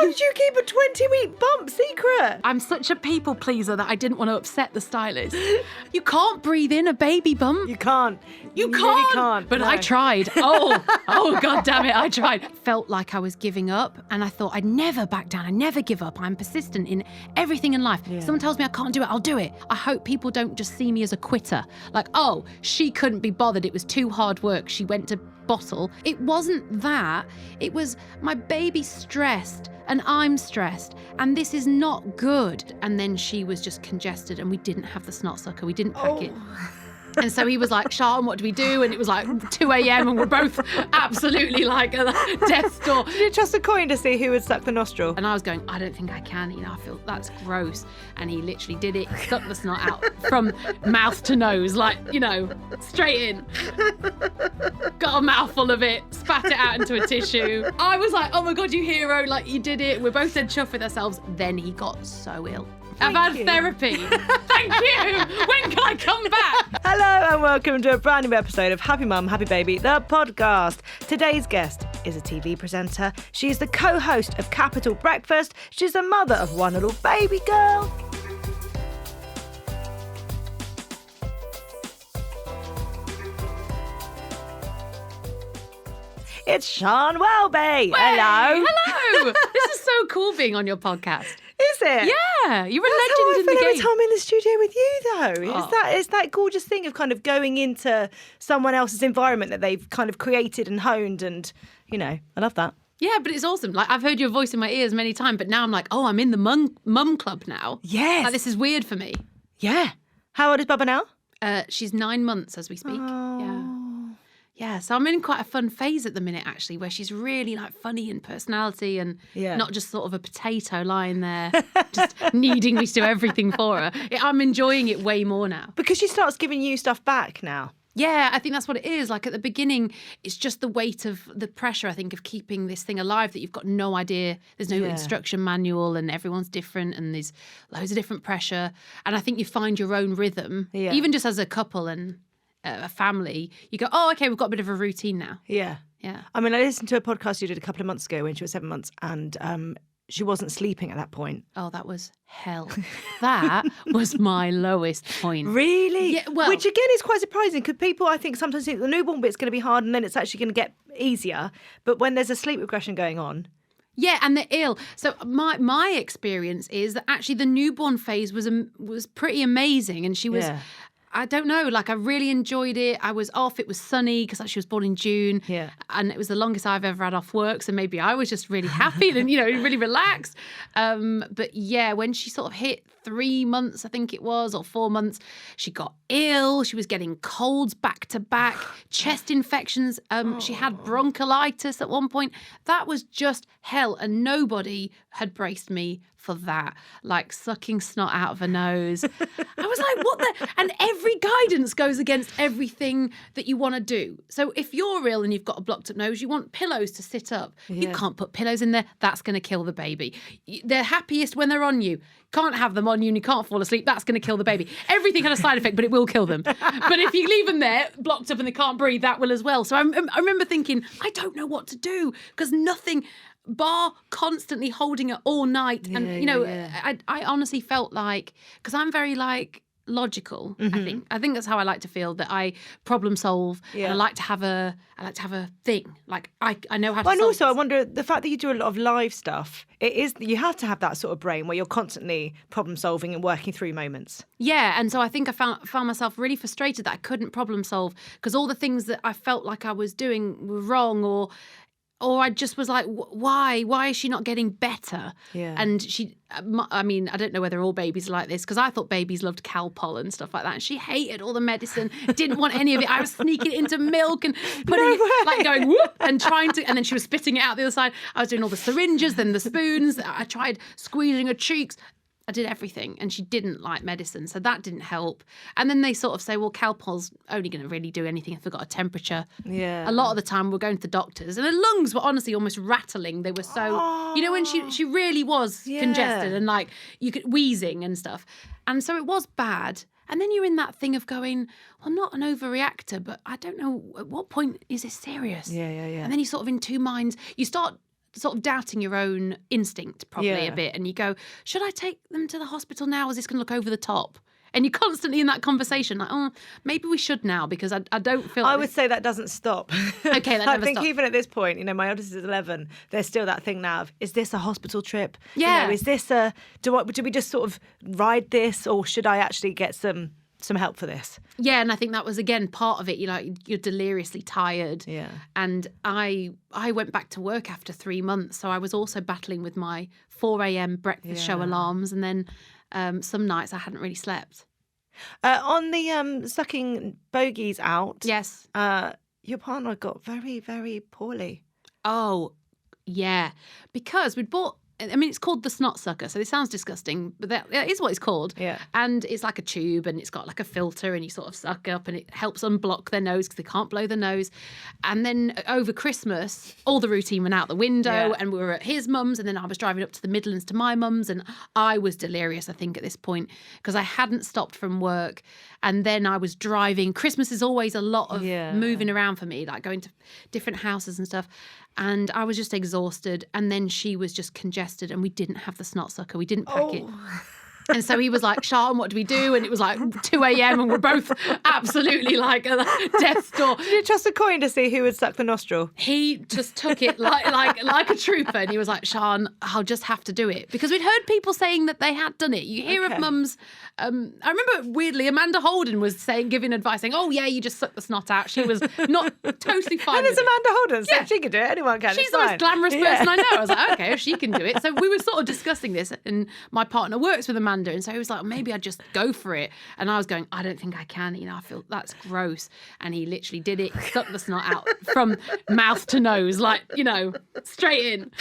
did you keep a 20-week bump secret? I'm such a people pleaser that I didn't want to upset the stylist. You can't breathe in a baby bump. You can't. You really can't. But No. I tried. Oh, God damn it, I tried. Felt like I was giving up, and I thought I'd never back down. I never give up. I'm persistent in everything in life. Yeah. Someone tells me I can't do it, I'll do it. I hope people don't just see me as a quitter. Like, oh, she couldn't be bothered. It was too hard work. She went to bottle. It wasn't that. It was my baby stressed and I'm stressed and this is not good. And then she was just congested and we didn't have the snot sucker. We didn't pack it. And so he was like, Sean, what do we do? And it was like 2 a.m. and we're both absolutely like at death's door. Did you toss a coin to see who would suck the nostril? And I was going, I don't think I can, I feel that's gross. And he literally did it, sucked the snot out from mouth to nose, like, straight in. Got a mouthful of it, spat it out into a tissue. I was like, oh my God, you hero, like you did it. We're both dead chuffed with ourselves. Then he got so ill. I've had therapy. Thank you. When can I come back? Hello and welcome to a brand new episode of Happy Mum, Happy Baby, the podcast. Today's guest is a TV presenter. She's the co-host of Capital Breakfast. She's the mother of one little baby girl. It's Siân Welby. Hello. Hello. This is so cool being on your podcast. Is it? Yeah, you're a That's how I legend in feel the every game. time I'm in the studio with you, though. Oh. It's that gorgeous thing of kind of going into someone else's environment that they've kind of created and honed, and I love that. Yeah, but it's awesome. Like I've heard your voice in my ears many times, but now I'm like, oh, I'm in the mum club now. Yes. Like, this is weird for me. Yeah. How old is Bubba now? She's 9 months as we speak. Oh. Yeah, so I'm in quite a fun phase at the minute, actually, where she's really like funny in personality and not just sort of a potato lying there, just needing me to do everything for her. I'm enjoying it way more now. Because she starts giving you stuff back now. Yeah, I think that's what it is. Like at the beginning, it's just the weight of the pressure, I think, of keeping this thing alive that you've got no idea. There's no instruction manual and everyone's different and there's loads of different pressure. And I think you find your own rhythm, even just as a couple and a family. You go, oh, okay, we've got a bit of a routine now. Yeah. Yeah. I mean, I listened to a podcast you did a couple of months ago when she was 7 months and she wasn't sleeping at that point. Oh, that was hell. That was my lowest point. Really? Yeah, well, which again is quite surprising because people, I think, sometimes think the newborn bit's going to be hard and then it's actually going to get easier. But when there's a sleep regression going on. Yeah, and they're ill. So my experience is that actually the newborn phase was pretty amazing, and she was. Yeah. I don't know, like I really enjoyed it. I was off, it was sunny because she was born in June. Yeah. And it was the longest I've ever had off work. So maybe I was just really happy and, really relaxed. But yeah, when she sort of hit 3 months, I think it was, or 4 months, she got ill. She was getting colds back to back, chest infections. She had bronchiolitis at one point. That was just hell. And nobody had braced me for that, like sucking snot out of her nose. I was like, what the? And every guidance goes against everything that you want to do. So if you're ill and you've got a blocked up nose, you want pillows to sit up. You can't put pillows in there. That's going to kill the baby. They're happiest when they're on you. Can't have them on you and you can't fall asleep. That's going to kill the baby. Everything had a side effect, but it will kill them. But if you leave them there, blocked up and they can't breathe, that will as well. So I remember thinking, I don't know what to do because nothing... bar constantly holding it all night. And, I honestly felt like, because I'm very like logical, I think that's how I like to feel, that I problem solve and I like to have a thing. Like I know how to solve and also this. I wonder, the fact that you do a lot of live stuff, you have to have that sort of brain where you're constantly problem solving and working through moments. Yeah. And so I think I found myself really frustrated that I couldn't problem solve because all the things that I felt like I was doing were wrong, or I just was like, why? Why is she not getting better? Yeah. And I mean, I don't know whether all babies are like this, because I thought babies loved Calpol and stuff like that. And she hated all the medicine, didn't want any of it. I was sneaking it into milk and putting it, like going whoop and trying to, and then she was spitting it out the other side. I was doing all the syringes, then the spoons. I tried squeezing her cheeks. I did everything, and she didn't like medicine, so that didn't help. And then they sort of say, well, Calpol's only going to really do anything if they've got a temperature. Yeah. A lot of the time we're going to the doctors, and her lungs were honestly almost rattling. They were so, when she really was congested and like you could wheezing and stuff. And so it was bad. And then you're in that thing of going, well, not an overreactor, but I don't know, at what point is this serious? Yeah. And then you're sort of in two minds. You start sort of doubting your own instinct probably Yeah. a bit. And you go, should I take them to the hospital now? Is this going to look over the top? And you're constantly in that conversation like, oh, maybe we should now because I don't feel like I would say that doesn't stop. Okay, that I never think stops. even at this point, my eldest is 11. There's still that thing now of, is this a hospital trip? Yeah. Is this do we just sort of ride this, or should I actually get some help for this? Yeah, and I think that was, again, part of it. You're deliriously tired. Yeah. And I went back to work after 3 months, so I was also battling with my 4 a.m. breakfast show alarms, and then some nights I hadn't really slept. On the sucking bogies out, Yes. your partner got very, very poorly. Oh, yeah. Because we'd bought, it's called the snot sucker, so it sounds disgusting, but that is what it's called. Yeah. And it's like a tube, and it's got like a filter, and you sort of suck up, and it helps unblock their nose because they can't blow the nose. And then over Christmas, all the routine went out the window, and we were at his mum's, and then I was driving up to the Midlands to my mum's, and I was delirious, I think, at this point, because I hadn't stopped from work. And then I was driving. Christmas is always a lot of moving around for me, like going to different houses and stuff. And I was just exhausted. And then she was just congested, and we didn't have the snot sucker. We didn't pack it. And so he was like, Sean, what do we do? And it was like 2 a.m. and we're both absolutely like at death's door. Did you trust a coin to see who would suck the nostril? He just took it like a trooper, and he was like, Sean, I'll just have to do it. Because we'd heard people saying that they had done it. You hear of mums. I remember, weirdly, Amanda Holden was giving advice, saying, oh, yeah, you just suck the snot out. She was not totally fine. And it's with it. Amanda Holden, so if she can do it, anyone can. She's It's the most fine. glamorous person I know. I was like, okay, if she can do it. So we were sort of discussing this, and my partner works with Amanda, and so he was like, maybe I'd just go for it. And I was going, I don't think I can. I feel that's gross. And he literally did it, sucked the snot out from mouth to nose, like, straight in.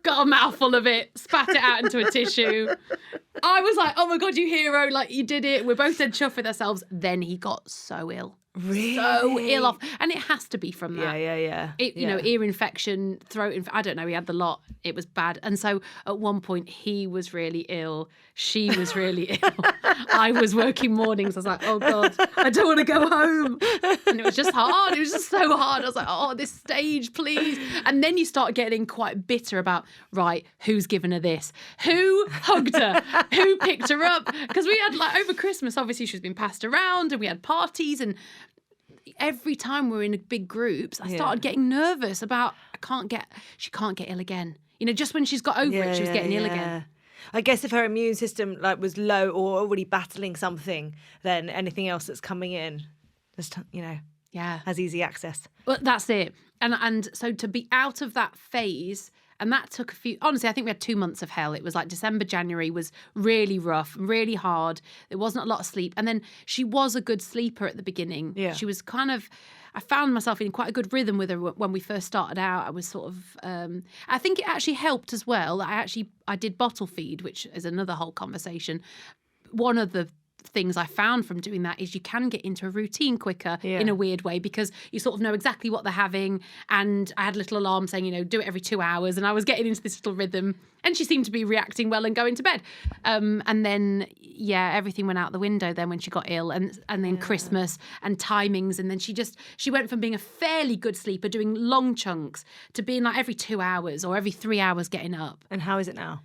Got a mouthful of it, spat it out into a tissue. I was like, oh my God, you hero, like you did it. We're both dead chuffed with ourselves. Then he got so ill. Really? So ill off. And it has to be from that. Yeah. Ear infection, throat infection. I don't know. He had the lot. It was bad. And so at one point he was really ill. She was really ill. I was working mornings. I was like, oh God, I don't want to go home. And it was just hard. It was just so hard. I was like, oh, this stage, please. And then you start getting quite bitter about, right, who's given her this? Who hugged her? Who picked her up? Because we had, like, over Christmas, obviously she's been passed around, and we had parties, and every time we're in big groups, I started getting nervous about she can't get ill again. Just when she's got over it, she was getting ill again. I guess if her immune system was low or already battling something, then anything else that's coming in, just has easy access. But that's it. And so to be out of that phase. And that took honestly, I think we had 2 months of hell. It was like December, January was really rough, really hard. There wasn't a lot of sleep. And then she was a good sleeper at the beginning. Yeah. She was I found myself in quite a good rhythm with her when we first started out. I was sort of, I think it actually helped as well. I did bottle feed, which is another whole conversation. One of the things I found from doing that is you can get into a routine quicker in a weird way, because you sort of know exactly what they're having. And I had a little alarm saying, do it every 2 hours. And I was getting into this little rhythm, and she seemed to be reacting well and going to bed. And then, everything went out the window then when she got ill, and then Christmas and timings. And then she went from being a fairly good sleeper, doing long chunks, to being like every 2 hours or every 3 hours getting up. And how is it now?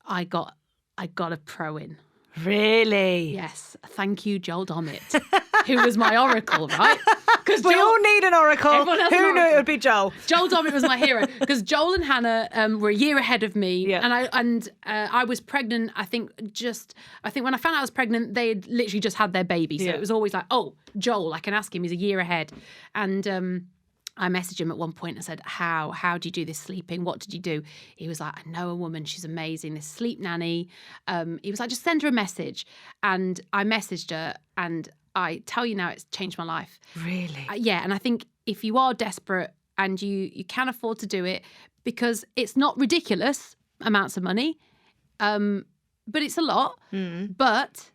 I got a pro in. Really? Yes. Thank you, Joel Dommett, who was my oracle, right? Because we all need an oracle. Who knew it would be Joel? Joel Dommett was my hero, because Joel and Hannah were a year ahead of me, and I was pregnant. I think when I found out I was pregnant, they had literally just had their baby, so it was always like, oh, Joel, I can ask him. He's a year ahead, and I messaged him at one point and said, how do you do this sleeping? What did you do? He was like, I know a woman. She's amazing. This sleep nanny. He was like, just send her a message. And I messaged her, and I tell you now, it's changed my life. Really? And I think if you are desperate and you can afford to do it, because it's not ridiculous amounts of money, but it's a lot. But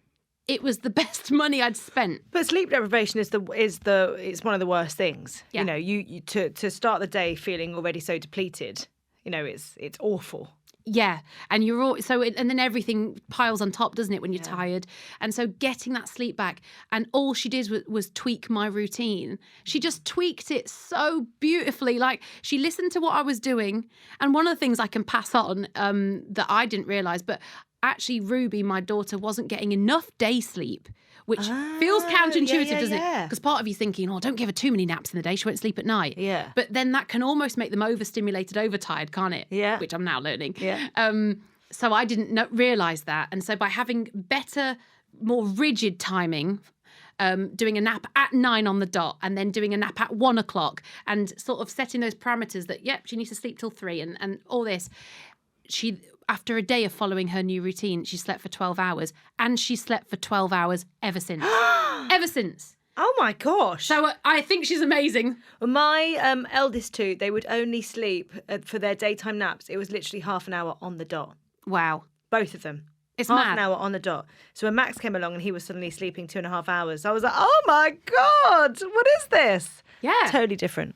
it was the best money I'd spent. But sleep deprivation it's one of the worst things. Yeah. You to start the day feeling already so depleted, it's awful. Yeah, and you're all and then everything piles on top, doesn't it, when you're tired? And so getting that sleep back, and all she did was tweak my routine. She just tweaked it so beautifully. Like, she listened to what I was doing, and one of the things I can pass on that I didn't realise, but actually Ruby, my daughter, wasn't getting enough day sleep, which feels counterintuitive, doesn't it? Because part of you thinking, oh, don't give her too many naps in the day, she won't sleep at night. Yeah. But then that can almost make them overstimulated, overtired, can't it? Yeah. Which I'm now learning. Yeah. So I didn't realise that. And so by having better, more rigid timing, doing a nap at 9 on the dot and then doing a nap at 1 o'clock and sort of setting those parameters that, she needs to sleep till 3 and all this, after a day of following her new routine, she slept for 12 hours, and she slept for 12 hours ever since. Ever since. Oh my gosh. So I think she's amazing. Well, my eldest two, they would only sleep for their daytime naps. It was literally half an hour on the dot. Wow. Both of them. It's half mad. an hour on the dot. So when Max came along and he was suddenly sleeping 2.5 hours, I was like, oh my God, what is this? Yeah. Totally different.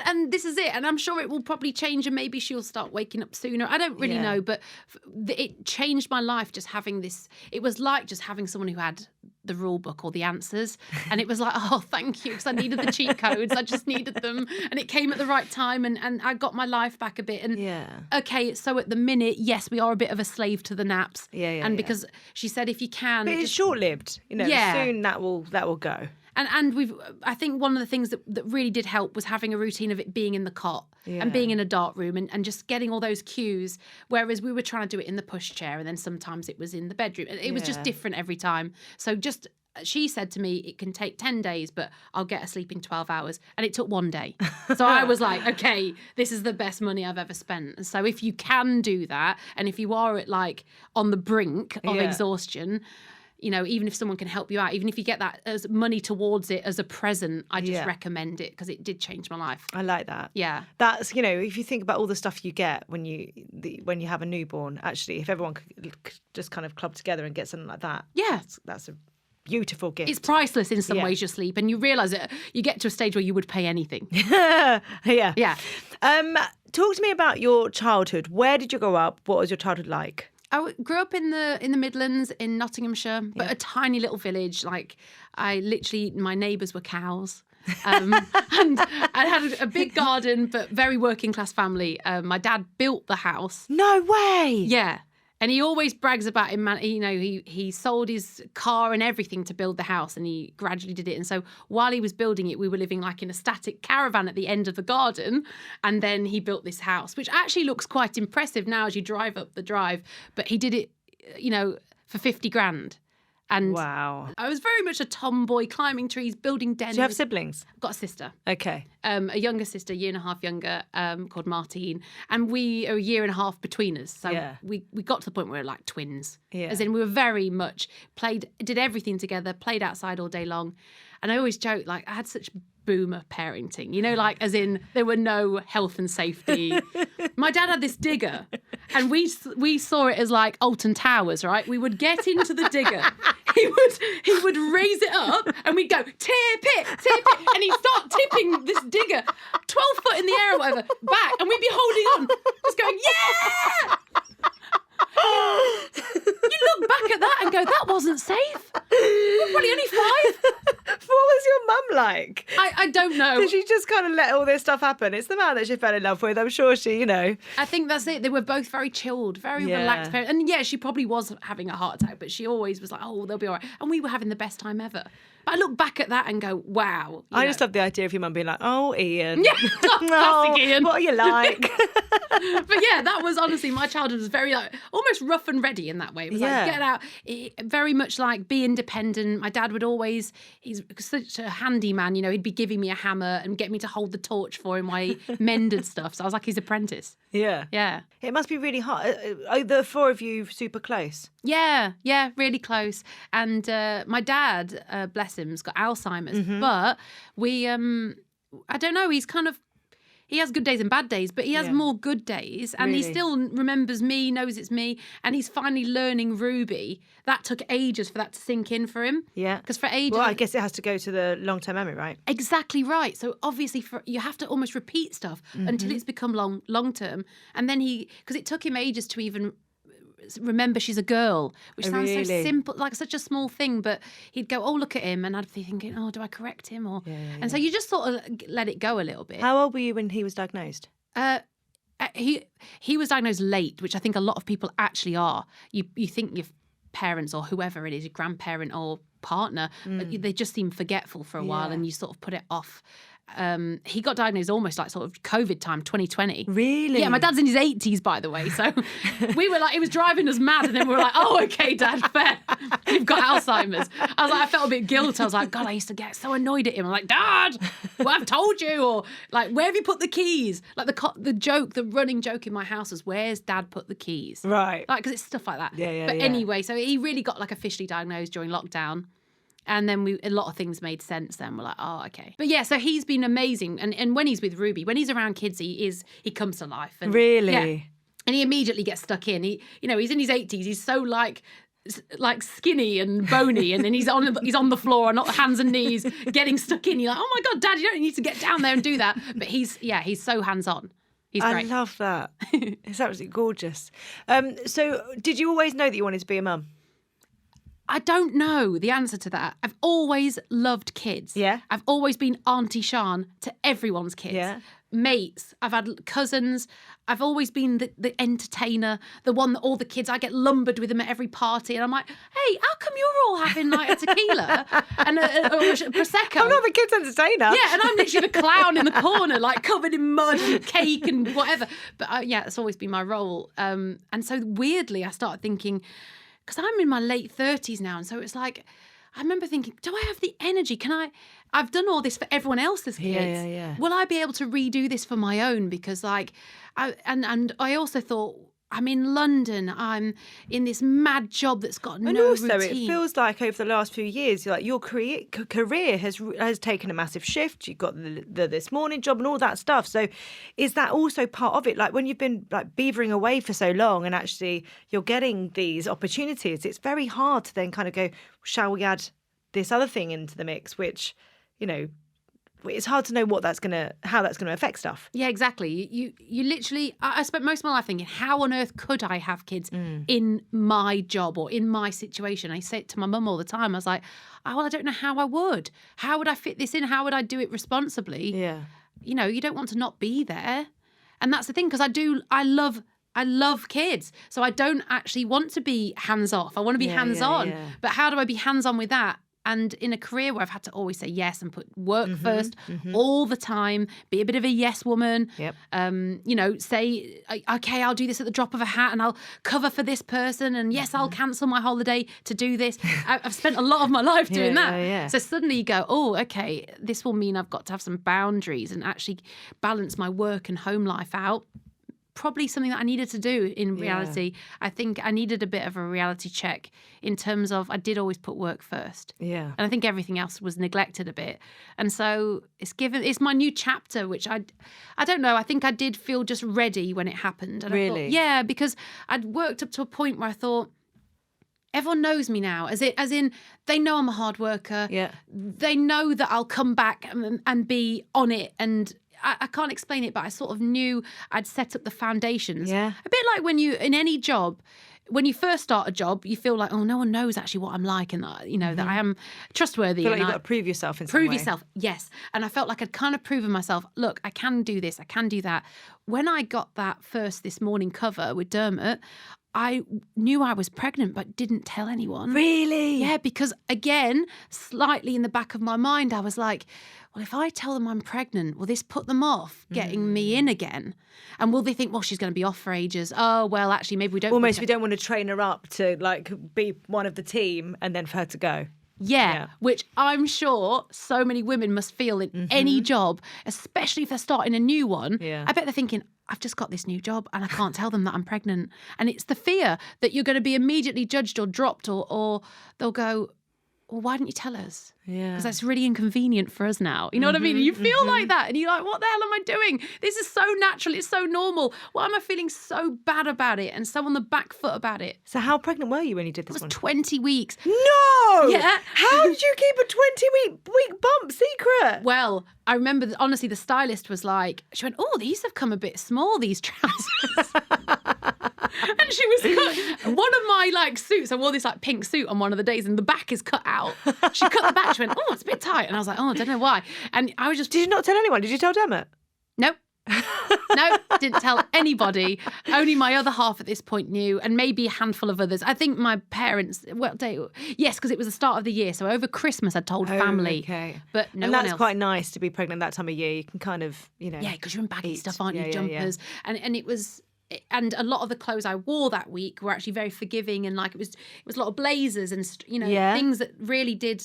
And this is it. And I'm sure it will probably change, and maybe she'll start waking up sooner. I don't really know, but it changed my life just having this. It was like just having someone who had the rule book or the answers. And it was like, oh, thank you, because I needed the cheat codes. I just needed them. And it came at the right time, and I got my life back a bit. And okay, so at the minute, yes, we are a bit of a slave to the naps. And because she said, if you can. But it's short-lived. Soon that will go. And I think one of the things that really did help was having a routine of it being in the cot and being in a dark room and just getting all those cues, whereas we were trying to do it in the pushchair and then sometimes it was in the bedroom. It was just different every time. So she said to me, it can take 10 days, but I'll get her sleeping 12 hours. And it took 1 day. So I was like, okay, this is the best money I've ever spent. And so if you can do that, and if you are on the brink of exhaustion, even if someone can help you out, even if you get that as money towards it as a present, I just recommend it because it did change my life. I like that. Yeah. That's, if you think about all the stuff you get when you have a newborn, actually, if everyone could just kind of club together and get something like that. Yeah. That's a beautiful gift. It's priceless in some ways, your sleep, and you realise it. You get to a stage where you would pay anything. Yeah. Yeah. Talk to me about your childhood. Where did you grow up? What was your childhood like? I grew up in the Midlands in Nottinghamshire, but a tiny little village. Like, my neighbours were cows. And I had a big garden, but very working class family. My dad built the house. No way. Yeah. And he always brags about him. He sold his car and everything to build the house, and he gradually did it. And so while he was building it, we were living like in a static caravan at the end of the garden. And then he built this house, which actually looks quite impressive now as you drive up the drive. But he did it, for 50 grand. And wow. I was very much a tomboy, climbing trees, building dens. Do you have siblings? I've got a sister. Okay. A younger sister, 1.5 years younger, called Martine. And we are 1.5 years between us. So we got to the point where we were like twins. Yeah. As in, we were very much did everything together, played outside all day long. And I always joke, I had such boomer parenting, as in there were no health and safety. My dad had this digger, and we saw it as like Alton Towers, right? We would get into the digger. He would raise it up, and we'd go, tip it, and he'd start tipping this digger 12 foot in the air or whatever back, and we'd be holding on, just going, yeah! You look back at that and go, that wasn't safe. We're probably only 5. What was your mum like? I don't know. Did she just kind of let all this stuff happen? It's the man that she fell in love with. I'm sure she, I think that's it. They were both very chilled, very relaxed parents. And she probably was having a heart attack, but she always was like, oh, they'll be all right. And we were having the best time ever. But I look back at that and go, wow. I just love the idea of your mum being like, oh, Ian. Yeah, classic Ian. What are you like? But that was honestly, my childhood was very almost rough and ready in that way. It was get out, very much be independent. My dad would always, he's such a handyman, he'd be giving me a hammer and get me to hold the torch for him while he mended stuff. So I was like his apprentice. Yeah. Yeah. It must be really hard. Are the 4 of you super close? Yeah, really close. And my dad, bless him, has got Alzheimer's. Mm-hmm. But we, I don't know, he's he has good days and bad days, but he has more good days, and he still remembers me, knows it's me, and he's finally learning Ruby. That took ages for that to sink in for him. Yeah. Because for ages... Well, I guess it has to go to the long-term memory, right? Exactly right. So obviously you have to almost repeat stuff until it's become long-term. And then because it took him ages to even remember she's a girl, which sounds so simple, like such a small thing, but he'd go, oh, look at him, and I'd be thinking, oh, do I correct him? And so you just sort of let it go a little bit. How old were you when he was diagnosed? He was diagnosed late, which I think a lot of people actually are. You think your parents or whoever it is, your grandparent or partner, they just seem forgetful for a while, and you sort of put it off. He got diagnosed almost like sort of COVID time, 2020. Really? Yeah, my dad's in his 80s, by the way. So we were like, it was driving us mad. And then we were like, oh, okay, Dad, fair. You've got Alzheimer's. I was like, I felt a bit guilty. I was like, God, I used to get so annoyed at him. I'm like, Dad, well, I've told you. Or like, where have you put the keys? Like the running joke in my house was, where's Dad put the keys? Right. Like, because it's stuff like that. Yeah. But anyway, so he really got like officially diagnosed during lockdown. And then a lot of things made sense then. We're like, oh, okay. But yeah, so he's been amazing. And when he's with Ruby, when he's around kids, he comes to life. And, really? Yeah. And he immediately gets stuck in. He's in his 80s. He's so like skinny and bony, and then he's on the floor on hands and knees getting stuck in. You're like, oh my God, Dad, you don't need to get down there and do that. But he's so hands-on. He's great. I love that. It's absolutely gorgeous. So did you always know that you wanted to be a mum? I don't know the answer to that. I've always loved kids. Yeah. I've always been Auntie Sian to everyone's kids. Yeah. Mates. I've had cousins. I've always been the entertainer, the one that all the kids, I get lumbered with them at every party. And I'm like, hey, how come you're all having like a tequila and a Prosecco? I'm not the kids' entertainer. Yeah, and I'm literally the clown in the corner, like covered in mud and cake and whatever. But yeah, it's always been my role. And so weirdly, I started thinking, because I'm in my late 30s now, and so it's like, I remember thinking, do I have the energy? I've done all this for everyone else's kids. Yeah. Will I be able to redo this for my own? Because like, I also thought, I'm in London. I'm in this mad job that's got no routine. And also, it feels like over the last few years, like your career has taken a massive shift. You've got the This Morning job and all that stuff. So, is that also part of it? Like when you've been like beavering away for so long, and actually you're getting these opportunities, it's very hard to then kind of go, shall we add this other thing into the mix? Which, it's hard to know how that's gonna affect stuff. Yeah, exactly. You literally, I spent most of my life thinking, how on earth could I have kids in my job or in my situation? I say it to my mum all the time. I was like, oh, well, I don't know how I would. How would I fit this in? How would I do it responsibly? Yeah. You don't want to not be there. And that's the thing, because I love kids. So I don't actually want to be hands off. I want to be hands on. Yeah. But how do I be hands on with that? And in a career where I've had to always say yes and put work first all the time, be a bit of a yes woman, say, okay, I'll do this at the drop of a hat and I'll cover for this person. And yes, I'll cancel my holiday to do this. I've spent a lot of my life doing that. Yeah. So suddenly you go, oh, okay, this will mean I've got to have some boundaries and actually balance my work and home life out. Probably something that I needed to do in reality. I think I needed a bit of a reality check in terms of I did always put work first. Yeah. And I think everything else was neglected a bit. And so it's my new chapter, which I don't know, I think I did feel just ready when it happened. And really? I thought, yeah, because I'd worked up to a point where I thought, everyone knows me now, as in they know I'm a hard worker. Yeah. They know that I'll come back and be on it, and I can't explain it, but I sort of knew I'd set up the foundations. Yeah. A bit like when you, in any job, when you first start a job, you feel like, oh, no one knows actually what I'm like, and that I am trustworthy. You feel like you've got to prove yourself in some way. Prove yourself, yes. And I felt like I'd kind of proven myself, look, I can do this, I can do that. When I got that first This Morning cover with Dermot, I knew I was pregnant but didn't tell anyone. Really? Yeah, because again, slightly in the back of my mind, I was like, well, if I tell them I'm pregnant, will this put them off getting me in again? And will they think, well, she's going to be off for ages? Oh, well, actually, maybe we don't. Almost, we don't want to train her up to like be one of the team and then for her to go. Yeah, which I'm sure so many women must feel in any job, especially if they're starting a new one. Yeah. I bet they're thinking, I've just got this new job and I can't tell them that I'm pregnant. And it's the fear that you're going to be immediately judged or dropped, or they'll go, well, why didn't you tell us? Yeah. Because that's really inconvenient for us now. You know what I mean? You feel like that. And you're like, what the hell am I doing? This is so natural. It's so normal. Why am I feeling so bad about it and so on the back foot about it? So how pregnant were you when you did It this was one? 20 weeks. No! Yeah. How did you keep a 20-week bump secret? Well, I remember, honestly, the stylist was like, she went, oh, these have come a bit small, these trousers. And she was cut. One of my like suits, I wore this like pink suit on one of the days and the back is cut out. She cut the back. She went, oh, it's a bit tight. And I was like, oh, I don't know why. And I was just... Did you not tell anyone? Did you tell Demet? No. No, didn't tell anybody. Only my other half at this point knew, and maybe a handful of others. I think my parents, yes, because it was the start of the year. So over Christmas, I told family. Okay. But no and one that's else. quite nice to be pregnant that time of year. You can kind of, Yeah, because you're in baggy eat. stuff, aren't you? Yeah, Jumpers. And it was... And a lot of the clothes I wore that week were actually very forgiving, and like it was a lot of blazers and things that really did.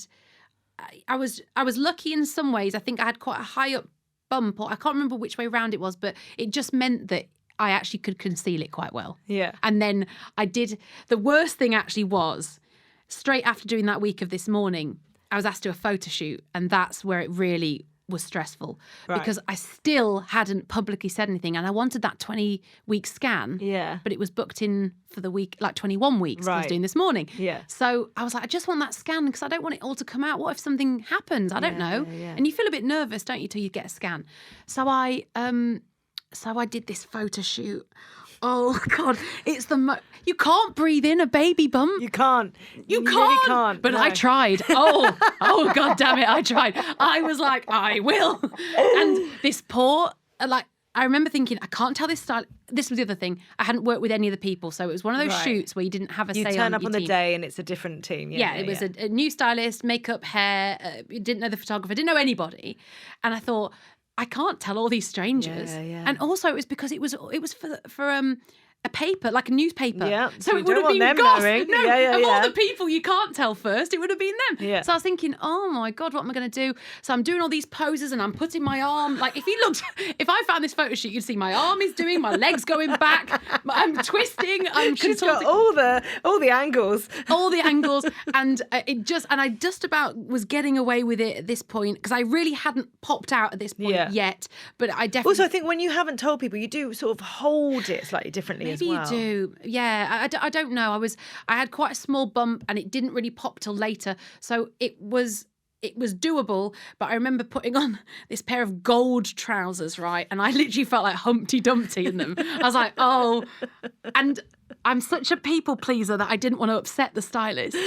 I was lucky in some ways. I think I had quite a high up bump, or I can't remember which way round it was, but it just meant that I actually could conceal it quite well. Yeah. And then I did. The worst thing actually was straight after doing that week of This Morning, I was asked to do a photo shoot, and that's where it really was stressful because I still hadn't publicly said anything, and I wanted that 20-week scan. Yeah. But it was booked in for the week, like 21 weeks. I was doing This Morning. Yeah. So I was like, I just want that scan because I don't want it all to come out. What if something happens? I don't know. Yeah. And you feel a bit nervous, don't you, till you get a scan. So I did this photo shoot. Oh God, it's you can't breathe in a baby bump. You can't. You really can't. can't. But No. I tried. Oh God damn it, I tried. I was like, I will. And this poor, like, I remember thinking, I can't tell this style. This was the other thing. I hadn't worked with any of the people, so it was one of those shoots where you didn't have a say on You turn up your on the team. day and it's a different team. Yeah, it was a new stylist, makeup, hair. You didn't know the photographer, didn't know anybody, and I thought, I can't tell all these strangers. Yeah. And also, it was because it was for a paper, like a newspaper. Yeah, So you it would don't have been want them goss. knowing. No, Yeah, of all yeah. the people you can't tell first, it would have been them. Yeah. So I was thinking, oh my God, what am I going to do? So I'm doing all these poses and I'm putting my arm, like if I found this photo shoot, you'd see my arm is doing, my legs going back, I'm twisting, I'm She's contorting. got all the angles. All the angles, and I just about was getting away with it at this point because I really hadn't popped out at this point yet, but I definitely. Also, I think when you haven't told people, you do sort of hold it slightly differently as well. Maybe you do. Yeah, I don't know. I had quite a small bump and it didn't really pop till later. So it was doable, but I remember putting on this pair of gold trousers, right? And I literally felt like Humpty Dumpty in them. I was like, oh, and I'm such a people pleaser that I didn't want to upset the stylist.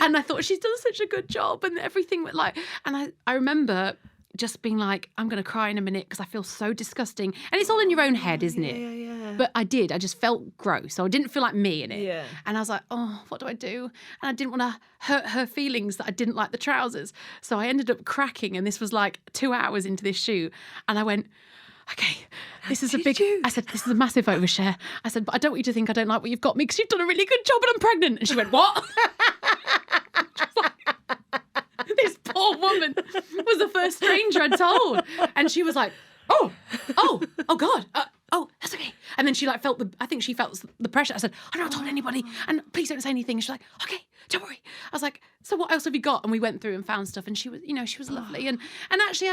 And I thought she's done such a good job and everything went like, and I remember just being like, I'm going to cry in a minute because I feel so disgusting. And it's all in your own head, isn't it? Yeah. But I just felt gross. So I didn't feel like me in it. Yeah. And I was like, oh, what do I do? And I didn't want to hurt her feelings that I didn't like the trousers. So I ended up cracking. And this was like 2 hours into this shoot. And I went, okay, this is I said, this is a massive overshare. I said, but I don't want you to think I don't like what you've got me because you've done a really good job and I'm pregnant. And she went, what? This poor woman was the first stranger I'd told. And she was like, oh God. Oh, that's okay. And then she like I think she felt the pressure. I said, I've not told anybody and please don't say anything. And she's like, okay, don't worry. I was like, so what else have you got? And we went through and found stuff and she was lovely. And actually,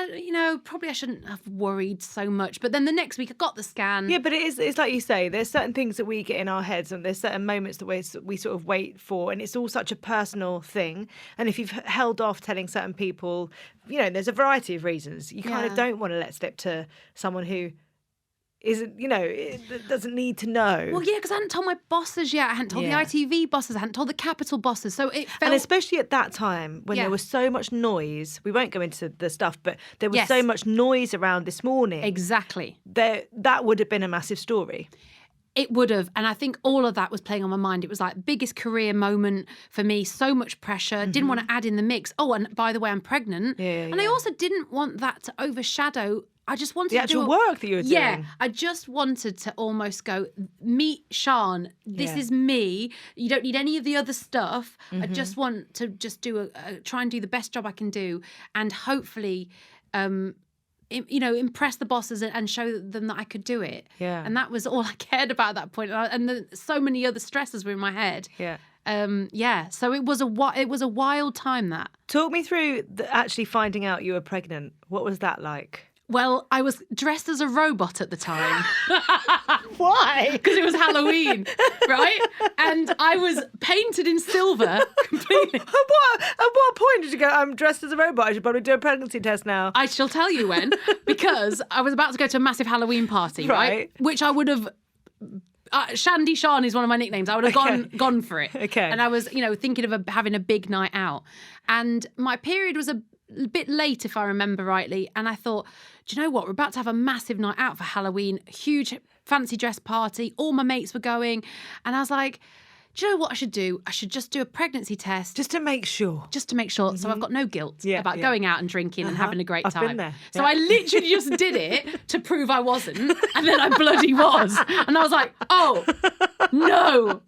probably I shouldn't have worried so much. But then the next week I got the scan. Yeah, but it's like you say, there's certain things that we get in our heads and there's certain moments that we sort of wait for, and it's all such a personal thing. And if you've held off telling certain people, there's a variety of reasons. You kind of don't want to let slip to someone who isn't, doesn't need to know. Well, yeah, because I hadn't told my bosses yet. I hadn't told the ITV bosses. I hadn't told the Capital bosses. So it felt... And especially at that time when there was so much noise, we won't go into the stuff, but there was so much noise around This Morning. Exactly. That would have been a massive story. It would have. And I think all of that was playing on my mind. It was like biggest career moment for me. So much pressure. Didn't want to add in the mix. Oh, and by the way, I'm pregnant. And I also didn't want that to overshadow... I just wanted the actual work that you were doing. Yeah, I just wanted to almost go, meet Sian. This is me. You don't need any of the other stuff. I just want to just try and do the best job I can do, and hopefully, impress the bosses and show them that I could do it. Yeah. And that was all I cared about at that point. And so many other stresses were in my head. Yeah. So it was a wild time, that. Talk me through actually finding out you were pregnant. What was that like? Well, I was dressed as a robot at the time. Why? Because it was Halloween, right? And I was painted in silver completely. At what point did you go, I'm dressed as a robot, I should probably do a pregnancy test now? I shall tell you when, because I was about to go to a massive Halloween party, right? Which I would have... Shandy Shan is one of my nicknames. I would have gone for it. Okay. And I was, thinking of having a big night out. And my period was a bit late, if I remember rightly. And I thought, do you know what? We're about to have a massive night out for Halloween, huge fancy dress party. All my mates were going. And I was like, do you know what I should do? I should just do a pregnancy test. Just to make sure. Mm-hmm. So I've got no guilt about going out and drinking and having a great time. I've been there. So I literally just did it to prove I wasn't. And then I bloody was. And I was like, oh, no.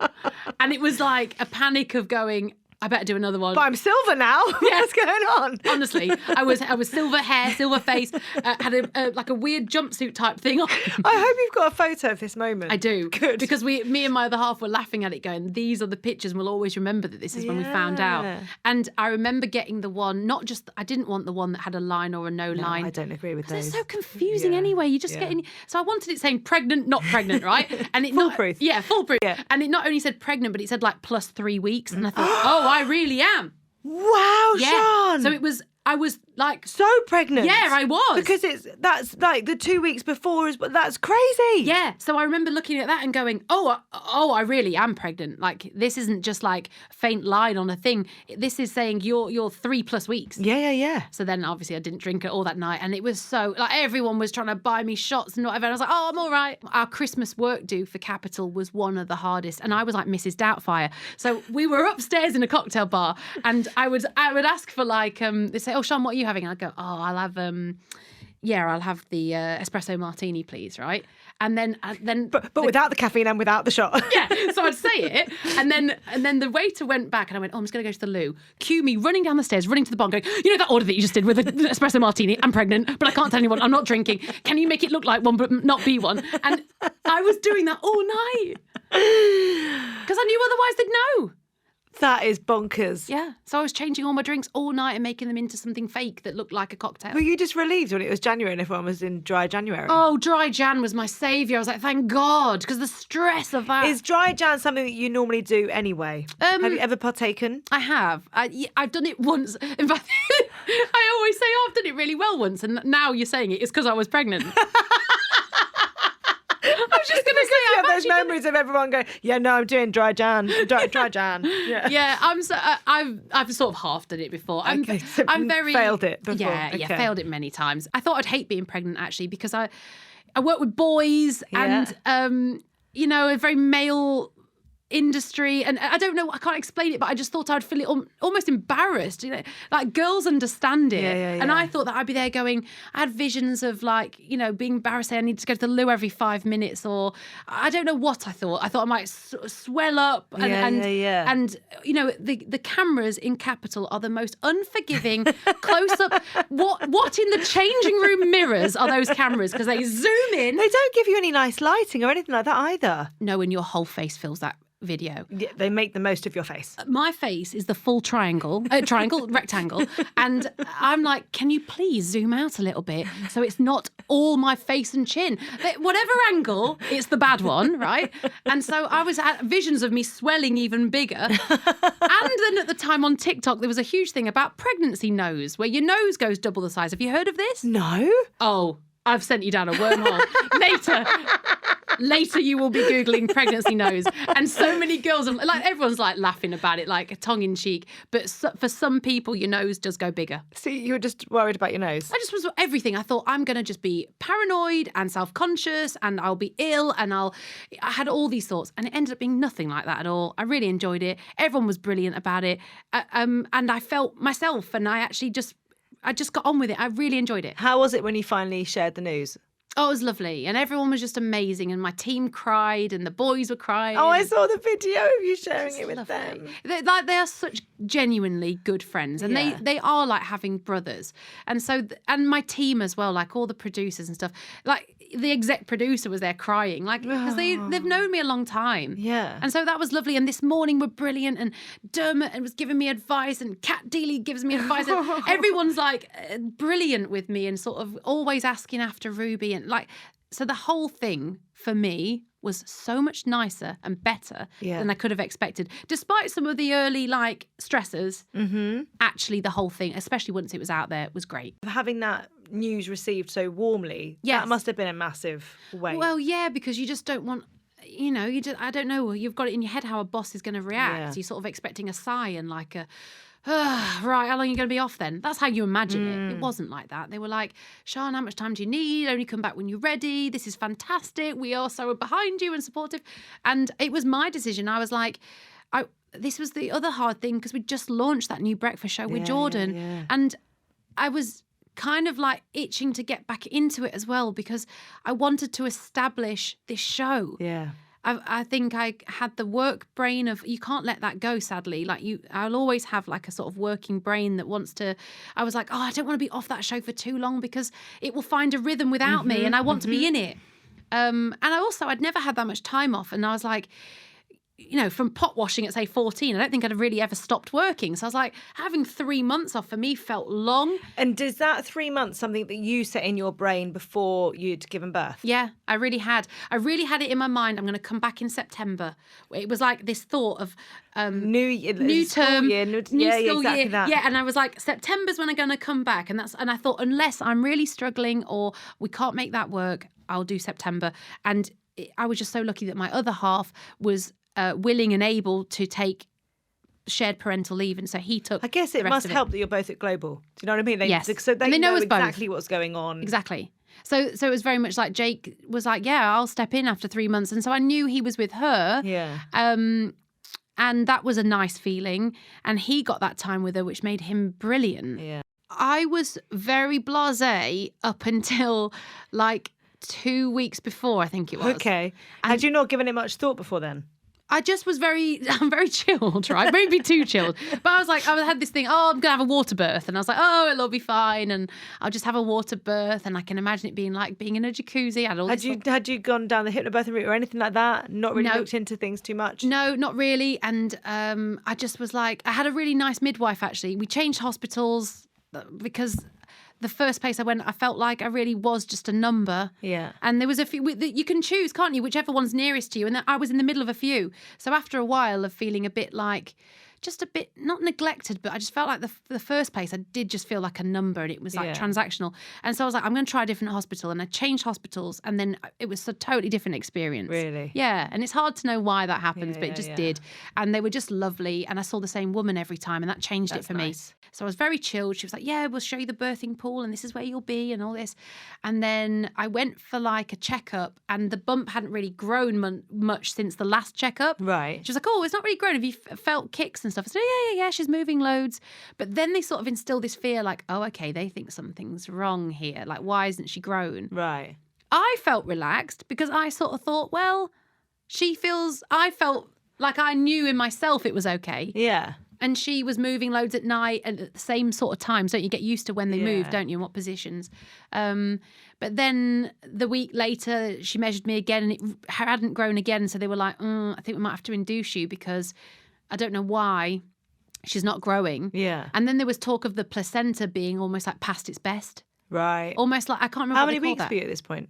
And it was like a panic of going, I better do another one. But I'm silver now. Yeah. What's going on? Honestly, I was silver hair, silver face, had a weird jumpsuit type thing on. I hope you've got a photo of this moment. I do. Good. Because me and my other half were laughing at it going, these are the pictures and we'll always remember that this is when we found out. And I remember getting the one, I didn't want the one that had a line or a no line. I don't agree with those. They're so confusing anyway. You just get in. So I wanted it saying pregnant, not pregnant, right? And it Foolproof. Foolproof. Yeah. And it not only said pregnant, but it said like plus 3 weeks. And I thought, oh, I really am. Wow, Sean. So I was like so pregnant. Yeah, I was. Because that's like the 2 weeks before that's crazy. Yeah. So I remember looking at that and going, oh, I really am pregnant. Like, this isn't just like a faint line on a thing. This is saying you're 3+ weeks. Yeah. So then obviously I didn't drink it all that night, and it was so like everyone was trying to buy me shots and whatever. And I was like, oh, I'm all right. Our Christmas work due for Capital was one of the hardest, and I was like Mrs. Doubtfire. So we were upstairs in a cocktail bar, and I would ask for like they say, oh, Sean, what are you having? And I'd go, oh, I'll have I'll have the espresso martini, please, right? And then but without the caffeine and without the shot. Yeah, so I'd say it, and then the waiter went back, and I went, oh, I'm just going to go to the loo. Cue me running down the stairs, running to the bar, going, you know that order that you just did with the espresso martini? I'm pregnant, but I can't tell anyone. I'm not drinking. Can you make it look like one but not be one? And I was doing that all night because I knew otherwise they'd know. That is bonkers. Yeah. So I was changing all my drinks all night and making them into something fake that looked like a cocktail. Were you just relieved when it was January and everyone was in dry January? Oh, dry Jan was my saviour. I was like, thank God, because the stress of that. Is dry Jan something that you normally do anyway? Have you ever partaken? I have. I've done it once. In fact, I always say I've done it really well once, and now you're saying it's because I was pregnant. I was just going to say, you have those memories of everyone going, yeah, no, I'm doing dry Jan. Yeah. Yeah, I've sort of half done it before. I'm very failed it before. Yeah, failed it many times. I thought I'd hate being pregnant actually because I work with boys and a very male industry, and I don't know, I can't explain it, but I just thought I'd feel it almost embarrassed, like girls understand it. And I thought that I'd be there going, I had visions of like, being embarrassed, saying I need to go to the loo every 5 minutes, or I don't know what I thought I might swell up and the cameras in Capital are the most unforgiving close up. What in the changing room mirrors are those cameras? Because they zoom in. They don't give you any nice lighting or anything like that either. No, and your whole face fills that video. Yeah, they make the most of your face. My face is the full rectangle, and I'm like, can you please zoom out a little bit so it's not all my face and chin? Whatever angle, it's the bad one, right? And so I was at visions of me swelling even bigger. And then at the time on TikTok, there was a huge thing about pregnancy nose, where your nose goes double the size. Have you heard of this? No. Oh, I've sent you down a wormhole. Later you will be Googling pregnancy nose. And so many girls, everyone's like laughing about it, like tongue in cheek. But for some people, your nose does go bigger. So you were just worried about your nose? I just was everything. I thought I'm going to just be paranoid and self-conscious and I'll be ill and I had all these thoughts. And it ended up being nothing like that at all. I really enjoyed it. Everyone was brilliant about it. And I felt myself, and I just got on with it. I really enjoyed it. How was it when you finally shared the news? Oh, it was lovely. And everyone was just amazing. And my team cried and the boys were crying. Oh, I saw the video of you sharing it with them. They are such genuinely good friends. And they are like having brothers. And so, and my team as well, like all the producers and stuff. Like the exec producer was there crying, like, because they've known me a long time. Yeah. And so that was lovely. And this morning were brilliant. And Dermot was giving me advice, and Kat Deely gives me advice. And everyone's like brilliant with me and sort of always asking after Ruby. And like, so the whole thing for me was so much nicer and better than I could have expected. Despite some of the early like stressors, actually the whole thing, especially once it was out there, was great. Having that news received so warmly, that must have been a massive weight. Well, yeah, because you just don't want, you know, I don't know, you've got it in your head how a boss is going to react. Yeah. You're sort of expecting a sigh and like a, right, how long are you going to be off then? That's how you imagine it. It wasn't like that. They were like, Sian, how much time do you need? Only come back when you're ready. This is fantastic. We are so behind you and supportive. And it was my decision. I was like, this was the other hard thing because we just launched that new breakfast show with Jordan. Yeah. And I was kind of like itching to get back into it as well because I wanted to establish this show. Yeah. I think I had the work brain of, you can't let that go, sadly. Like I'll always have like a sort of working brain that wants to, I was like, I don't want to be off that show for too long because it will find a rhythm without me and I want to be in it. And I'd never had that much time off. And I was like, you know, from pot washing at say 14, I don't think I'd really ever stopped working. So I was like, having 3 months off for me felt long. And is that 3 months something that you set in your brain before you'd given birth? Yeah, I really had it in my mind. I'm going to come back in September. It was like this thought of new term, year, new school exactly year. That. Yeah, and I was like, September's when I'm going to come back, and I thought unless I'm really struggling or we can't make that work, I'll do September. And I was just so lucky that my other half was willing and able to take shared parental leave, and so he took. I guess it must help that you're both at Global. Do you know what I mean? Yes. So they know us exactly both. What's going on. Exactly. So it was very much like Jake was like, yeah, I'll step in after 3 months, and so I knew he was with her. Yeah. And that was a nice feeling, and he got that time with her, which made him brilliant. Yeah. I was very blasé up until like 2 weeks before, I think it was. Okay. Had you not given it much thought before then? I just was I'm very chilled, right? Maybe too chilled. But I was like, I had this thing, I'm going to have a water birth. And I was like, it'll all be fine. And I'll just have a water birth. And I can imagine it being like being in a jacuzzi. Had you gone down the hypnobirthing route or anything like that? Not really looked into things too much? No, not really. And I just was like, I had a really nice midwife, actually. We changed hospitals because the first place I went, I felt like I really was just a number. Yeah. And there was a few, you can choose, can't you, whichever one's nearest to you. And I was in the middle of a few. So after a while of feeling a bit like, just a bit, not neglected, but I just felt like the first place I did just feel like a number and it was like transactional. And so I was like, I'm going to try a different hospital. And I changed hospitals and then it was a totally different experience. Really? Yeah. And it's hard to know why that happens, but it just did. And they were just lovely. And I saw the same woman every time and that changed it for me. So I was very chilled. She was like, yeah, we'll show you the birthing pool and this is where you'll be and all this. And then I went for like a checkup and the bump hadn't really grown much since the last checkup. Right. She was like, it's not really grown. Have you felt kicks and stuff? I said, yeah, she's moving loads. But then they sort of instill this fear like, okay, they think something's wrong here. Like, why isn't she grown? Right. I felt relaxed because I sort of thought, well, I felt like I knew in myself it was okay. Yeah. And she was moving loads at night and at the same sort of times. Don't you get used to when they move, don't you, in what positions? But then the week later, she measured me again and it hadn't grown again. So they were like, I think we might have to induce you because I don't know why she's not growing. Yeah. And then there was talk of the placenta being almost like past its best. Right. Almost like, I can't remember How what many they weeks call that. were you at this point?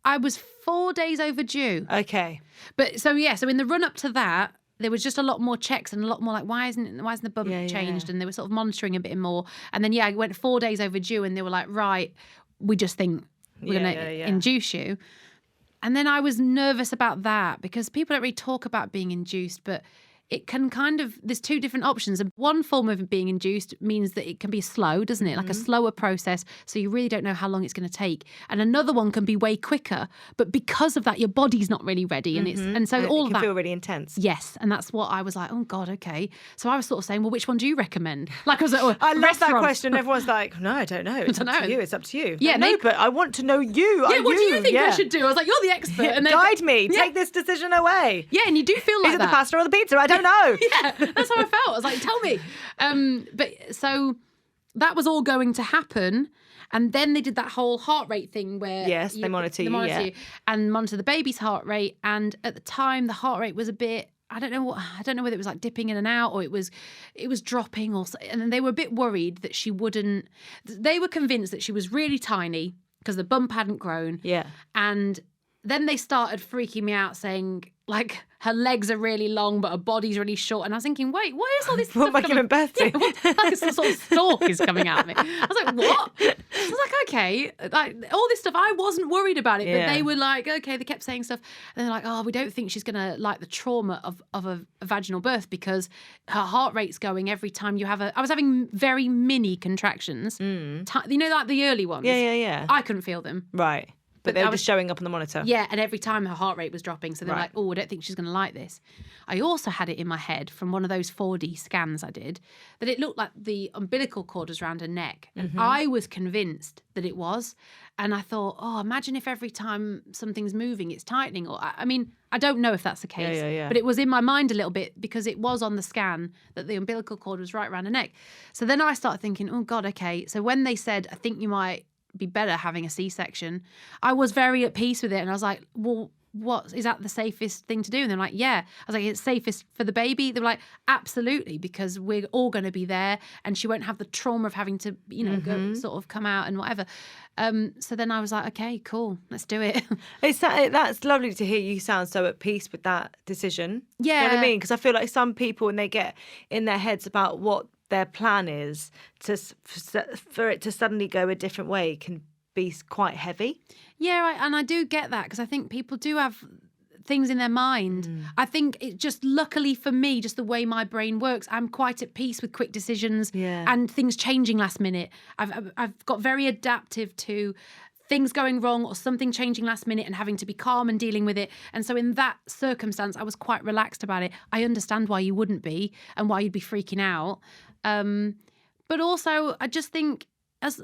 I was 4 days overdue. Okay. But so in the run up to that, there was just a lot more checks and a lot more like, why isn't the bump changed? And they were sort of monitoring a bit more. And then, I went 4 days overdue and they were like, right, we just think we're going to induce you. And then I was nervous about that because people don't really talk about being induced, but it can there's two different options. One form of being induced means that it can be slow, doesn't it? Like a slower process. So you really don't know how long it's going to take. And another one can be way quicker. But because of that, your body's not really ready. And so all of that. It can feel really intense. Yes. And that's what I was like, oh God, okay. So I was sort of saying, well, which one do you recommend? Like I was like, I love that question. Everyone's like, no, I don't know. It's up to you. It's up to you. Yeah. No, but I want to know you. Yeah, what do you think I should do? I was like, you're the expert. And then, guide me. Take this decision away. Yeah, and you do feel like Is it the pasta or the pizza? I don't know. Yeah. That's how I felt. I was like, tell me. But so that was all going to happen. And then they did that whole heart rate thing where they monitor you and monitor the baby's heart rate. And at the time, the heart rate was a bit, I don't know whether it was like dipping in and out or it was dropping and then they were a bit worried that she wouldn't. They were convinced that she was really tiny because the bump hadn't grown. Yeah. And then they started freaking me out saying, like, her legs are really long, but her body's really short. And I was thinking, wait, what is all this what stuff am I giving birth to? Like some sort of stalk is coming at me. I was like, what? I was like, okay. Like, all this stuff, I wasn't worried about it. But they were like, okay, they kept saying stuff. And they're like, oh, we don't think she's going to like the trauma of a vaginal birth because her heart rate's going every time you have I was having very mini contractions. You know, like the early ones? Yeah. I couldn't feel them. Right. But they were just showing up on the monitor. Yeah, and every time her heart rate was dropping. So they're like, oh, I don't think she's going to like this. I also had it in my head from one of those 4D scans I did that it looked like the umbilical cord was around her neck. And I was convinced that it was. And I thought, oh, imagine if every time something's moving, it's tightening. Or I mean, I don't know if that's the case. But it was in my mind a little bit because it was on the scan that the umbilical cord was right around her neck. So then I started thinking, oh, God, okay. So when they said, I think you might be better having a C-section, I was very at peace with it. And I was like, well, what is that the safest thing to do? And they're like, yeah. I was like, it's safest for the baby? They were like, absolutely, because we're all going to be there and she won't have the trauma of having to, you know, go sort of come out and whatever. So then I was like, okay, cool, let's do it. That's lovely to hear you sound so at peace with that decision. Yeah. You know what I mean? Because I feel like some people, when they get in their heads about what their plan is, for it to suddenly go a different way can be quite heavy. Yeah, and I do get that because I think people do have things in their mind. I think it just, luckily for me, just the way my brain works, I'm quite at peace with quick decisions and things changing last minute. I've got very adaptive to things going wrong or something changing last minute and having to be calm and dealing with it. And so in that circumstance, I was quite relaxed about it. I understand why you wouldn't be and why you'd be freaking out. But also, I just think as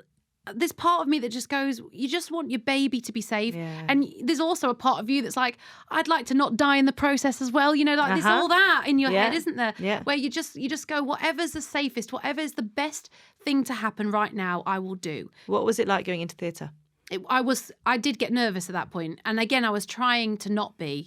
there's part of me that just goes, you just want your baby to be safe. And there's also a part of you that's like, I'd like to not die in the process as well. You know, like there's all that in your head, isn't there? Where you just go, whatever's the safest, whatever is the best thing to happen right now, I will do. What was it like going into theatre? I did get nervous at that point, and again, I was trying to not be,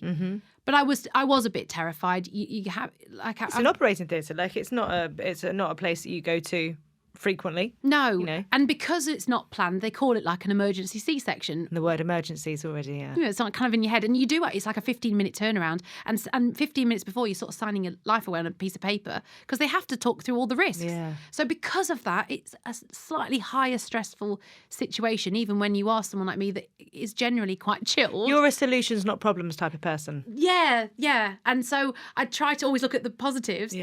but I was a bit terrified. You have like it's an operating theatre, like it's not a place that you go to frequently. No, you know, and because it's not planned, they call it like an emergency C-section. And the word emergency is already you know, it's not kind of in your head, and you do it. It's like a 15-minute turnaround, and 15 minutes before you're sort of signing your life away on a piece of paper because they have to talk through all the risks. So because of that, it's a slightly higher stressful situation, even when you are someone like me that is generally quite chilled. You're a solutions, not problems type of person. Yeah, and so I try to always look at the positives.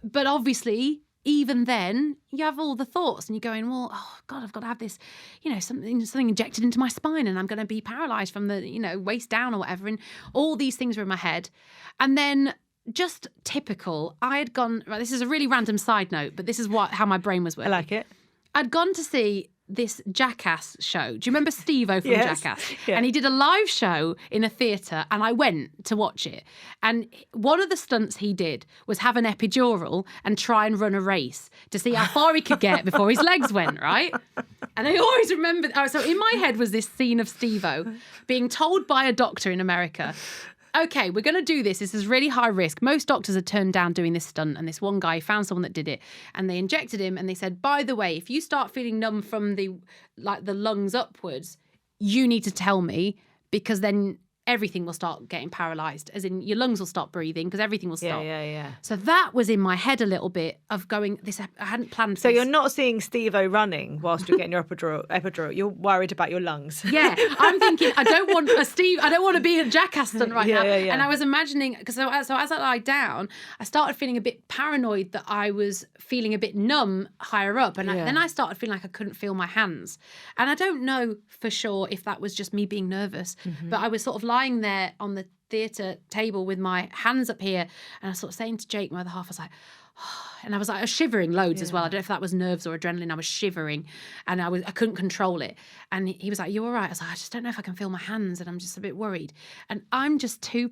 But obviously, even then, you have all the thoughts and you're going, well, oh, God, I've got to have this, you know, something injected into my spine and I'm going to be paralysed from the, you know, waist down or whatever. And all these things were in my head. And then just typical, I had gone, right, this is a really random side note, but this is how my brain was working. I like it. I'd gone to see this Jackass show. Do you remember Steve-O from Jackass? And he did a live show in a theatre and I went to watch it. And one of the stunts he did was have an epidural and try and run a race to see how far he could get before his legs went, right? And I always remembered, so in my head was this scene of Steve-O being told by a doctor in America, okay, we're going to do this. This is really high risk. Most doctors are turned down doing this stunt. And this one guy found someone that did it and they injected him and they said, by the way, if you start feeling numb from the lungs upwards, you need to tell me because then everything will start getting paralysed, as in your lungs will stop breathing because everything will stop. Yeah. So that was in my head a little bit of going, I hadn't planned for So this. you're not seeing Steve-O running whilst you're getting your epidural. You're worried about your lungs. Yeah, I'm thinking, I don't want to be a Jackass stunt right now. Yeah. And I was imagining, because so as I lied down, I started feeling a bit paranoid that I was feeling a bit numb higher up. And then I started feeling like I couldn't feel my hands. And I don't know for sure if that was just me being nervous, but I was sort of lying there on the theatre table with my hands up here and I was sort of saying to Jake, my other half, I was like, oh, and I was shivering loads as well. I don't know if that was nerves or adrenaline. I was shivering and I couldn't control it. And he was like, you all right? I was like, I just don't know if I can feel my hands and I'm just a bit worried. And I'm just too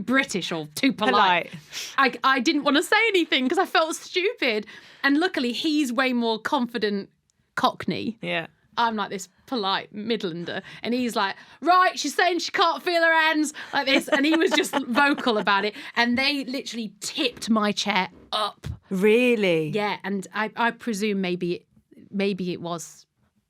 British or too polite. I didn't want to say anything because I felt stupid. And luckily he's way more confident Cockney. Yeah. I'm like this polite Midlander, and he's like, right, she's saying she can't feel her hands like this, and he was just vocal about it, and they literally tipped my chair up. Really? Yeah, and I presume maybe it was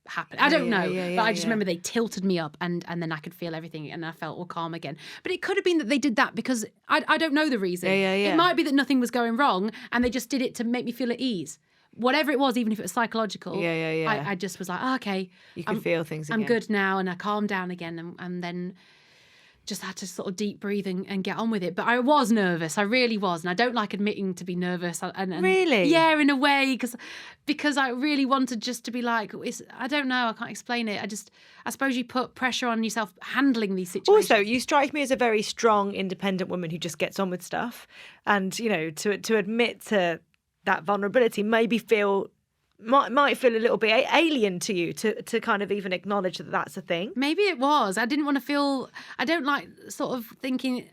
happening. I don't know, but I just remember they tilted me up, and then I could feel everything, and I felt all calm again. But it could have been that they did that because I don't know the reason. It might be that nothing was going wrong, and they just did it to make me feel at ease. Whatever it was, even if it was psychological, I just was like, oh, okay. You could feel things again. I'm good now, and I calmed down again, and then just had to sort of deep breathe and get on with it. But I was nervous. I really was. And I don't like admitting to be nervous. And really? Yeah, in a way, because I really wanted just to be like, I don't know, I can't explain it. I suppose you put pressure on yourself handling these situations. Also, you strike me as a very strong, independent woman who just gets on with stuff. And, you know, to admit to that vulnerability might feel a little bit alien to you to kind of even acknowledge that that's a thing. Maybe it was. I didn't want to feel. I don't like sort of thinking.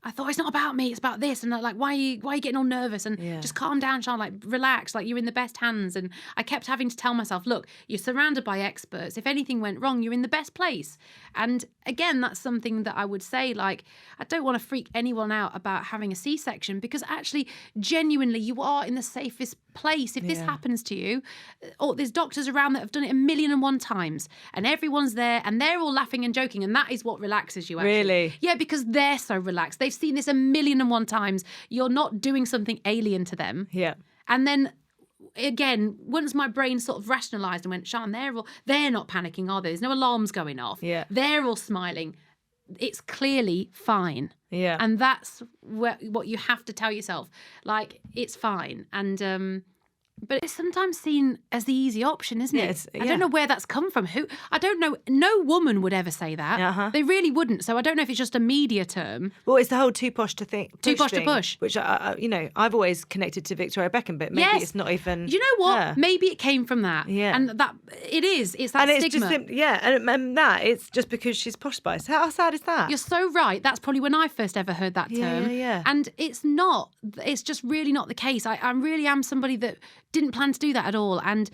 I thought it's not about me, it's about this, and like, why are you getting all nervous? And just calm down, Sean. Like, relax. Like, you're in the best hands. And I kept having to tell myself, look, you're surrounded by experts. If anything went wrong, you're in the best place. And again, that's something that I would say. Like, I don't want to freak anyone out about having a C-section, because actually, genuinely, you are in the safest place. If this happens to you, or there's doctors around that have done it 1,000,001 times, and everyone's there, and they're all laughing and joking, and that is what relaxes you. Actually. Really? Yeah, because they're so relaxed. They've seen this 1,000,001 times. You're not doing something alien to them. Yeah. And then again, once my brain sort of rationalised and went, Sian, they're not panicking, are they? There's no alarms going off. Yeah. They're all smiling. It's clearly fine. Yeah. And that's what you have to tell yourself. Like, it's fine. And but it's sometimes seen as the easy option, isn't it? I don't know where that's come from. I don't know. No woman would ever say that. They really wouldn't. So I don't know if it's just a media term. Well, it's the whole too posh to think. Too posh to push. Which, I've always connected to Victoria Beckham, but maybe it's not even. You know what? Her. Maybe it came from that. Yeah. And that it is. It's that and stigma. It's just, and that it's just because she's posh spice. How sad is that? You're so right. That's probably when I first ever heard that term. Yeah. And it's not. It's just really not the case. I really am somebody that didn't plan to do that at all, and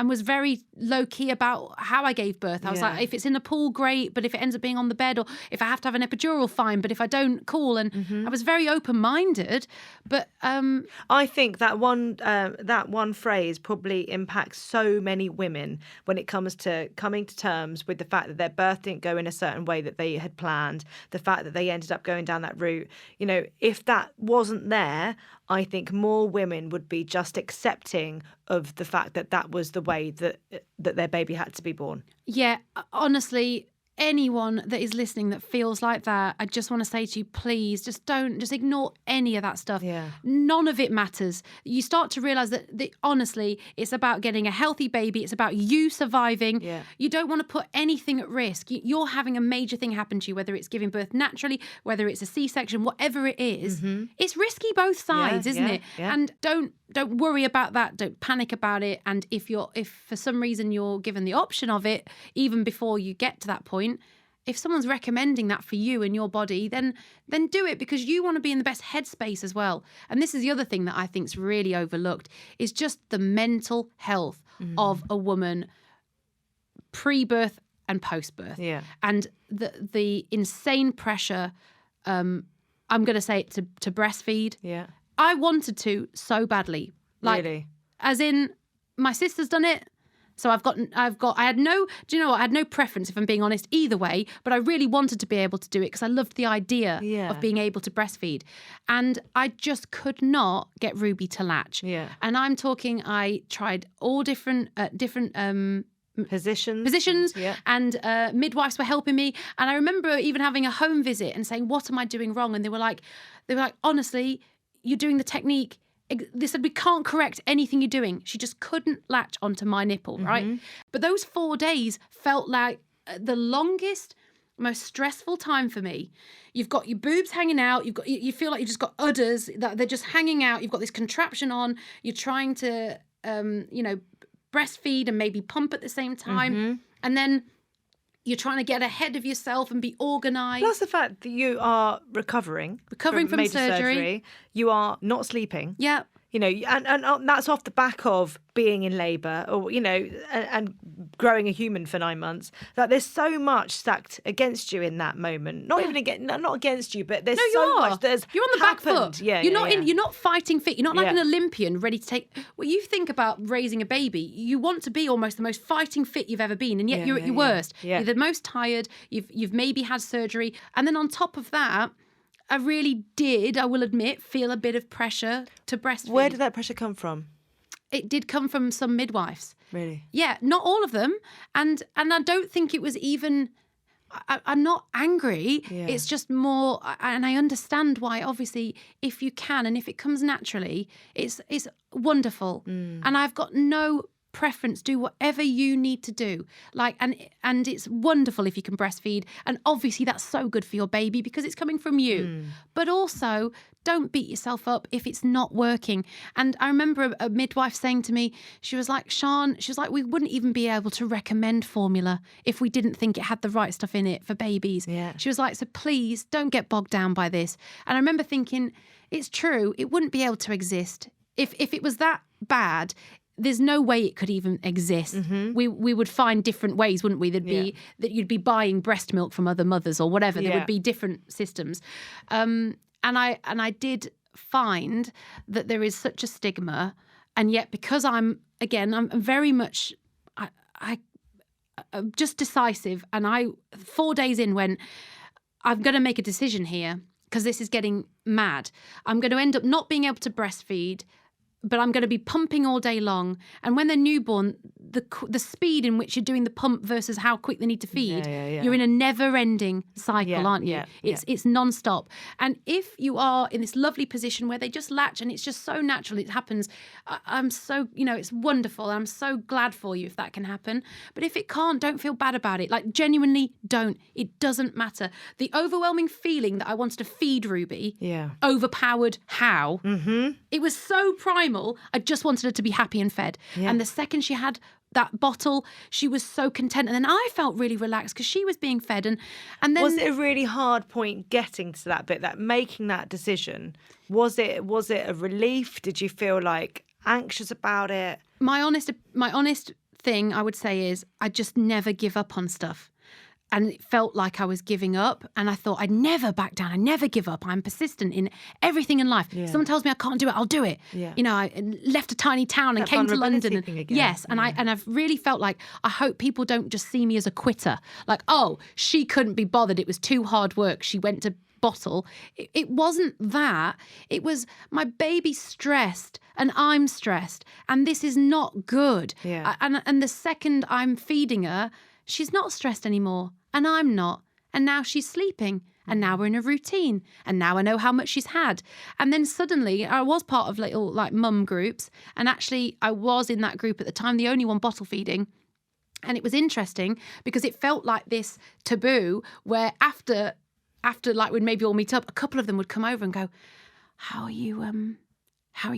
was very low key about how I gave birth. I was like, if it's in a pool, great, but if it ends up being on the bed, or if I have to have an epidural, fine, but if I don't, cool. And I was very open minded. But I think that one phrase probably impacts so many women when it comes to coming to terms with the fact that their birth didn't go in a certain way that they had planned, the fact that they ended up going down that route. You know, if that wasn't there, I think more women would be just accepting of the fact that was the way that their baby had to be born. Yeah, honestly, anyone that is listening that feels like that, I just want to say to you, please, just ignore any of that stuff. Yeah. None of it matters. You start to realise that honestly, it's about getting a healthy baby. It's about you surviving. Yeah. You don't want to put anything at risk. You're having a major thing happen to you, whether it's giving birth naturally, whether it's a C-section, whatever it is. Mm-hmm. It's risky both sides, isn't it? Yeah. And don't worry about that. Don't panic about it. And if for some reason you're given the option of it, even before you get to that point, if someone's recommending that for you and your body, then do it, because you want to be in the best headspace as well. And this is the other thing that I think is really overlooked, is just the mental health of a woman pre-birth and post-birth. Yeah. And the insane pressure, I'm going to say it, to breastfeed. Yeah. I wanted to so badly. Like, really? As in, my sister's done it. So I had no preference, if I'm being honest, either way, but I really wanted to be able to do it because I loved the idea of being able to breastfeed. And I just could not get Ruby to latch. Yeah. And I'm talking, I tried all different positions, and midwives were helping me. And I remember even having a home visit and saying, what am I doing wrong? And they were like, honestly, you're doing the technique. They said, we can't correct anything you're doing. She just couldn't latch onto my nipple, right? But those 4 days felt like the longest, most stressful time for me. You've got your boobs hanging out. You feel like you've just got udders that they're just hanging out. You've got this contraption on. You're trying to, breastfeed and maybe pump at the same time. And then you're trying to get ahead of yourself and be organised. Plus the fact that you are recovering from major surgery. You are not sleeping. Yeah. You know, and that's off the back of being in labour or, you know, and growing a human for 9 months, that there's so much stacked against you in that moment. Not even not against you, but there's so much. You're on the back foot. Yeah, You're not fighting fit. You're not like Yeah. an Olympian ready to take. Well, you think about raising a baby. You want to be almost the most fighting fit you've ever been, and yet you're at your worst. Yeah. You're the most tired. You've maybe had surgery, and then on top of that, I really did, I will admit, feel a bit of pressure to breastfeed. Where did that pressure come from? It did come from some midwives. Really? Yeah, not all of them. And I don't think it was even... I'm not angry. Yeah. It's just more... And I understand why, obviously, if you can and if it comes naturally, it's wonderful. And I've got no preference. Do whatever you need to do. And it's wonderful if you can breastfeed. And obviously that's so good for your baby because it's coming from you. But also, don't beat yourself up if it's not working. And I remember a midwife saying to me, she was like, Sian, we wouldn't even be able to recommend formula if we didn't think it had the right stuff in it for babies. Yeah. She was like, so please don't get bogged down by this. And I remember thinking, it's true, it wouldn't be able to exist. If it was that bad, there's no way it could even exist. We would find different ways, wouldn't we? There'd be that you'd be buying breast milk from other mothers or whatever. There would be different systems. And I did find that there is such a stigma, and yet because I'm very much I'm just decisive, and 4 days in when I'm going to make a decision here because this is getting mad. I'm going to end up not being able to breastfeed, but I'm going to be pumping all day long. And when they're newborn, the speed in which you're doing the pump versus how quick they need to feed, you're in a never-ending cycle, aren't you? It's non-stop. And if you are in this lovely position where they just latch and it's just so natural, it happens, I'm so, it's wonderful. I'm so glad for you if that can happen. But if it can't, don't feel bad about it. Like, genuinely don't. It doesn't matter. The overwhelming feeling that I wanted to feed Ruby overpowered how. It was so primal. I just wanted her to be happy and fed. And the second she had that bottle, she was so content. And then I felt really relaxed because she was being fed. And then... Was it a really hard point getting to that bit, that making that decision? Was it a relief? Did you feel like anxious about it? My honest thing I would say is I just never give up on stuff. And it felt like I was giving up. And I thought, I'd never back down. I never give up. I'm persistent in everything in life. Someone tells me I can't do it, I'll do it. I left a tiny town and came to London. And I've really felt like, I hope people don't just see me as a quitter. Like, oh, she couldn't be bothered. It was too hard work. She went to bottle. It wasn't that. It was my baby stressed and I'm stressed. And this is not good. And the second I'm feeding her, she's not stressed anymore. And I'm not. And now she's sleeping. And now we're in a routine. And now I know how much she's had. And then suddenly I was part of little mum groups. And actually I was in that group at the time, the only one bottle feeding. And it was interesting because it felt like this taboo where after we'd maybe all meet up, a couple of them would come over and go, how are you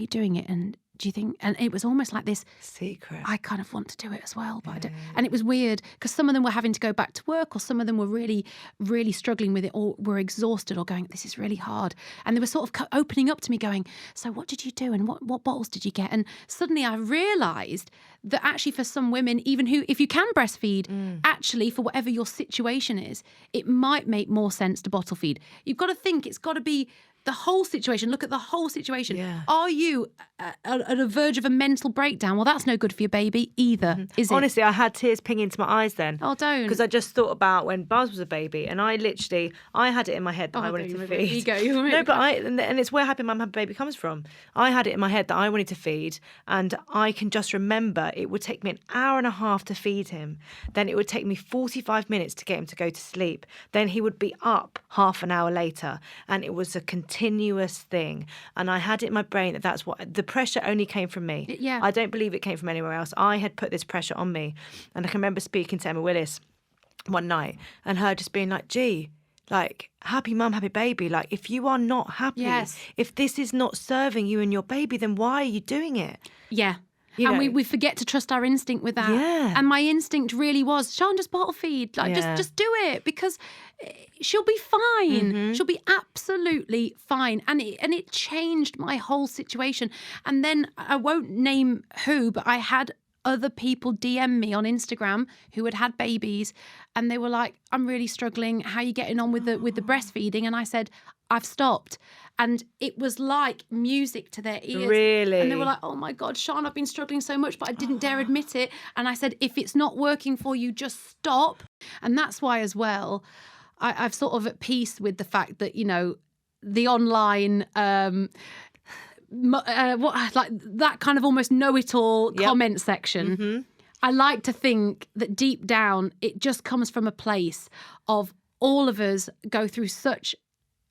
doing it? And do you think, and it was almost like this secret, I kind of want to do it as well, but I don't. And it was weird because some of them were having to go back to work, or some of them were really, really struggling with it, or were exhausted, or going, this is really hard. And they were sort of opening up to me going, so what did you do? And what bottles did you get? And suddenly I realised that actually for some women, even who, if you can breastfeed, actually for whatever your situation is, it might make more sense to bottle feed. You've got to think, it's got to be the whole situation. Look at the whole situation. Are you at a verge of a mental breakdown? Well, that's no good for your baby either, is it? Honestly, I had tears ping into my eyes then. Oh, don't. Because I just thought about when Buzz was a baby, and I had it in my head that I wanted to feed. Ego, no, but and it's where Happy Mum Happy Baby comes from. I had it in my head that I wanted to feed, and I can just remember it would take me an hour and a half to feed him. Then it would take me 45 minutes to get him to go to sleep. Then he would be up half an hour later, and it was a continuous thing. And I had it in my brain that that's what the pressure only came from me. I don't believe it came from anywhere else. I had put this pressure on me. And I can remember speaking to Emma Willis one night and her just being like, gee, like, happy mum, happy baby. Like, if you are not happy, if this is not serving you and your baby, then why are you doing it? Yeah. You and know. we forget to trust our instinct with that. Yeah. And my instinct really was, Sean, just bottle feed. Like, just do it, because she'll be fine. She'll be absolutely fine. And it changed my whole situation. And then I won't name who, but I had other people DM me on Instagram who had babies, and they were like, I'm really struggling. How are you getting on with the breastfeeding? And I said, I've stopped. And it was like music to their ears. Really? And they were like, oh my God, Sean, I've been struggling so much, but I didn't dare admit it. And I said, if it's not working for you, just stop. And that's why as well, I've sort of at peace with the fact that, you know, the online like that kind of almost know-it-all comment section. I like to think that deep down it just comes from a place of all of us go through such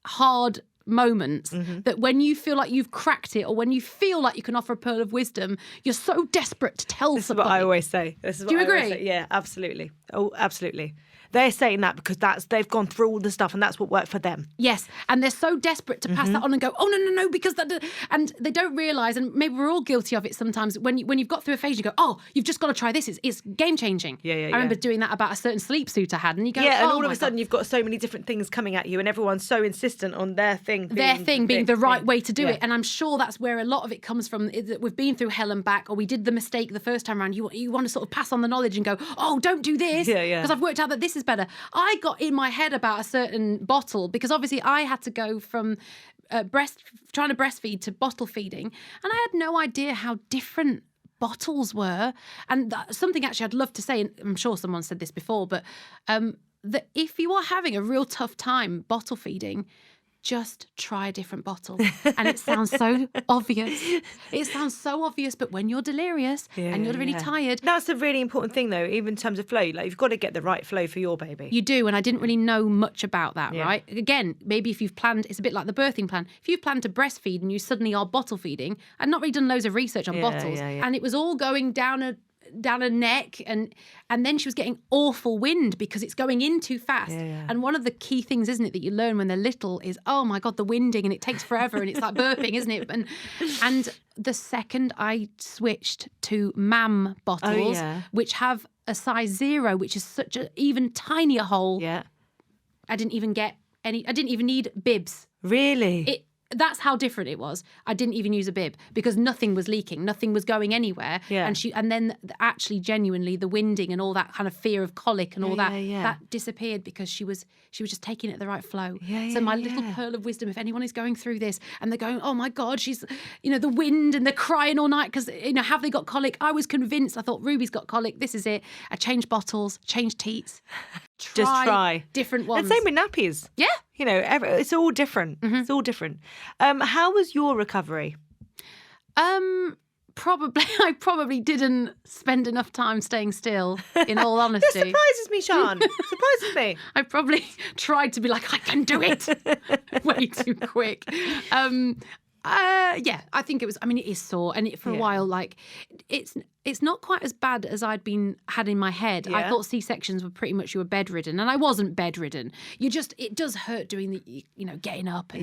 hard moments that when you feel like you've cracked it, or when you feel like you can offer a pearl of wisdom, you're so desperate to tell This somebody. is what I always say. Do you agree? Yeah, absolutely. Oh, absolutely. They're saying that because they've gone through all the stuff and that's what worked for them. Yes, and they're so desperate to pass that on and go, oh, no, because that... And they don't realise, and maybe we're all guilty of it sometimes, when you've got through a phase, you go, oh, you've just got to try this. It's game-changing. Yeah. I remember doing that about a certain sleep suit I had, and you go, and oh, all of a sudden you've got so many different things coming at you and everyone's so insistent on their thing being the right way to do it. And I'm sure that's where a lot of it comes from, is that we've been through hell and back, or we did the mistake the first time around. You want to sort of pass on the knowledge and go, oh, don't do this, because I've worked out that this is better. I got in my head about a certain bottle, because obviously I had to go from trying to breastfeed to bottle feeding, and I had no idea how different bottles were. And something actually I'd love to say, and I'm sure someone said this before, but that if you are having a real tough time bottle feeding, just try a different bottle. And it sounds so obvious. It sounds so obvious, but when you're delirious and you're really tired... That's a really important thing, though, even in terms of flow. Like, you've got to get the right flow for your baby. You do, and I didn't really know much about that, right? Again, maybe if you've planned... It's a bit like the birthing plan. If you've planned to breastfeed and you suddenly are bottle feeding, I'd not really done loads of research on bottles, and it was all going down a neck, and then she was getting awful wind because it's going in too fast. And one of the key things, isn't it, that you learn when they're little is, oh my God, the winding, and it takes forever, and it's like burping, isn't it? And the second I switched to MAM bottles, which have a size 0, which is such an even tinier hole, I didn't even get any. I didn't even need bibs. Really? That's how different it was. I didn't even use a bib because nothing was leaking, nothing was going anywhere. And then actually genuinely the winding and all that kind of fear of colic and all that disappeared because she was just taking it at the right flow. So my little pearl of wisdom, if anyone is going through this and they're going, oh my God, she's, the wind, and they're crying all night because, have they got colic? I was convinced. I thought, Ruby's got colic. This is it. I changed bottles, changed teats. Just try different ones. And same with nappies. Yeah. It's all different. It's all different. How was your recovery? I probably didn't spend enough time staying still, in all honesty. This surprises me, Sian. Surprises me. I probably tried to be like, I can do it way too quick. I think it was, it is sore. And for a while, like, it's not quite as bad as I'd had in my head. I thought C-sections were pretty much, you were bedridden. And I wasn't bedridden. It does hurt doing the, getting up.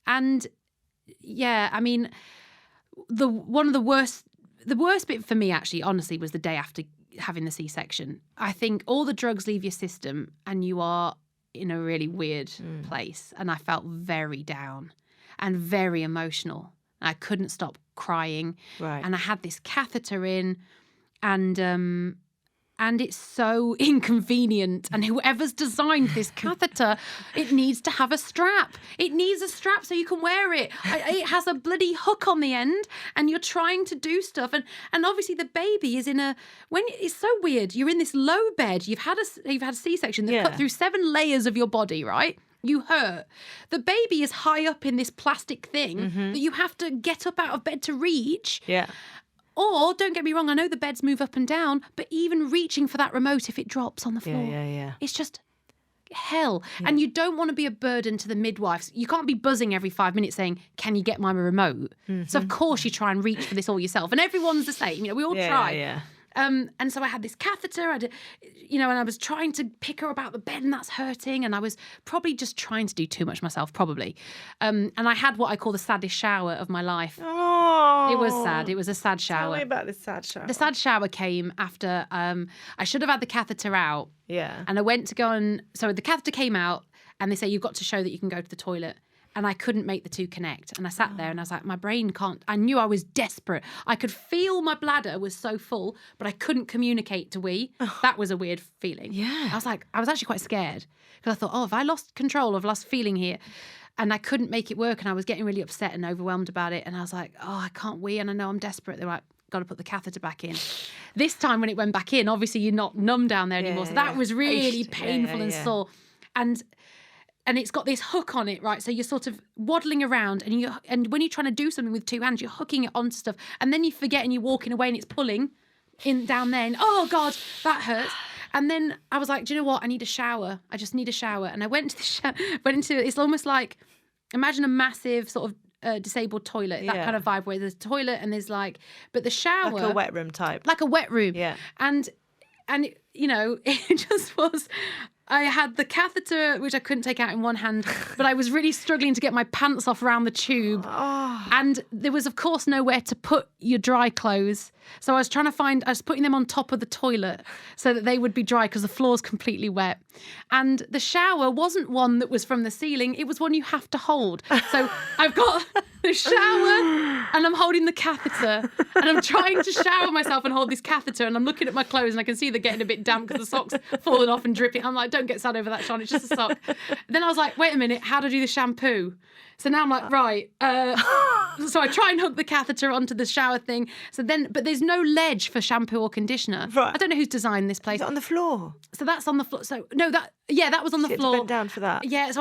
And, the worst bit for me, actually, honestly, was the day after having the C-section. I think all the drugs leave your system and you are in a really weird place. And I felt very down and very emotional. I couldn't stop crying. Right. And I had this catheter in, and it's so inconvenient. And whoever's designed this catheter, it needs to have a strap. It needs a strap so you can wear it. It has a bloody hook on the end, and you're trying to do stuff. And obviously the baby is it's so weird. You're in this low bed. You've had a C-section. They've put through 7 layers of your body, right? You hurt. The baby is high up in this plastic thing that you have to get up out of bed to reach. Yeah. Or, don't get me wrong, I know the beds move up and down, but even reaching for that remote if it drops on the floor, it's just hell. Yeah. And you don't want to be a burden to the midwives. You can't be buzzing every 5 minutes saying, can you get my remote? So, of course, you try and reach for this all yourself. And everyone's the same. We all try. Yeah. And so I had this catheter, and I was trying to pick her about the bed, and that's hurting. And I was probably just trying to do too much myself, probably. And I had what I call the saddest shower of my life. Oh. Oh, It was sad. It was a sad shower. Tell me about this sad shower. The sad shower came after I should have had the catheter out. Yeah. And I went to go and... So the catheter came out and they say, you've got to show that you can go to the toilet. And I couldn't make the two connect. And I sat there and I was like, my brain can't... I knew I was desperate. I could feel my bladder was so full, but I couldn't communicate to wee. That was a weird feeling. Yeah. I was like, I was actually quite scared. Because I thought, have I lost control? I've lost feeling here. And I couldn't make it work. And I was getting really upset and overwhelmed about it. And I was like, I can't wee. And I know I'm desperate. They're like, got to put the catheter back in. This time when it went back in, obviously you're not numb down there anymore. So that was really painful and sore. And it's got this hook on it, right? So you're sort of waddling around and when you're trying to do something with two hands, you're hooking it onto stuff. And then you forget and you're walking away and it's pulling in down there. And oh God, that hurts. And then I was like, do you know what? I need a shower. I just need a shower. And I went to the shower, it's almost like, imagine a massive sort of disabled toilet, that kind of vibe where there's a toilet and there's but the shower. Like a wet room type. Like a wet room. Yeah. And it just was... I had the catheter, which I couldn't take out in one hand, but I was really struggling to get my pants off around the tube. Oh. And there was, of course, nowhere to put your dry clothes. So I was putting them on top of the toilet so that they would be dry because the floor's completely wet. And the shower wasn't one that was from the ceiling. It was one you have to hold. So I've got the shower and I'm holding the catheter and I'm trying to shower myself and hold this catheter and I'm looking at my clothes and I can see they're getting a bit damp because the sock's fallen off and dripping. I'm like, don't get sad over that, Sean. It's just a sock. Then I was like, wait a minute, how do I do the shampoo? So now I'm like, right. So I try and hook the catheter onto the shower thing. But there's no ledge for shampoo or conditioner. Right. I don't know who's designed this place. Is it on the floor? So that's on the floor. So no, that was on the floor. You had to bend down for that. Yeah,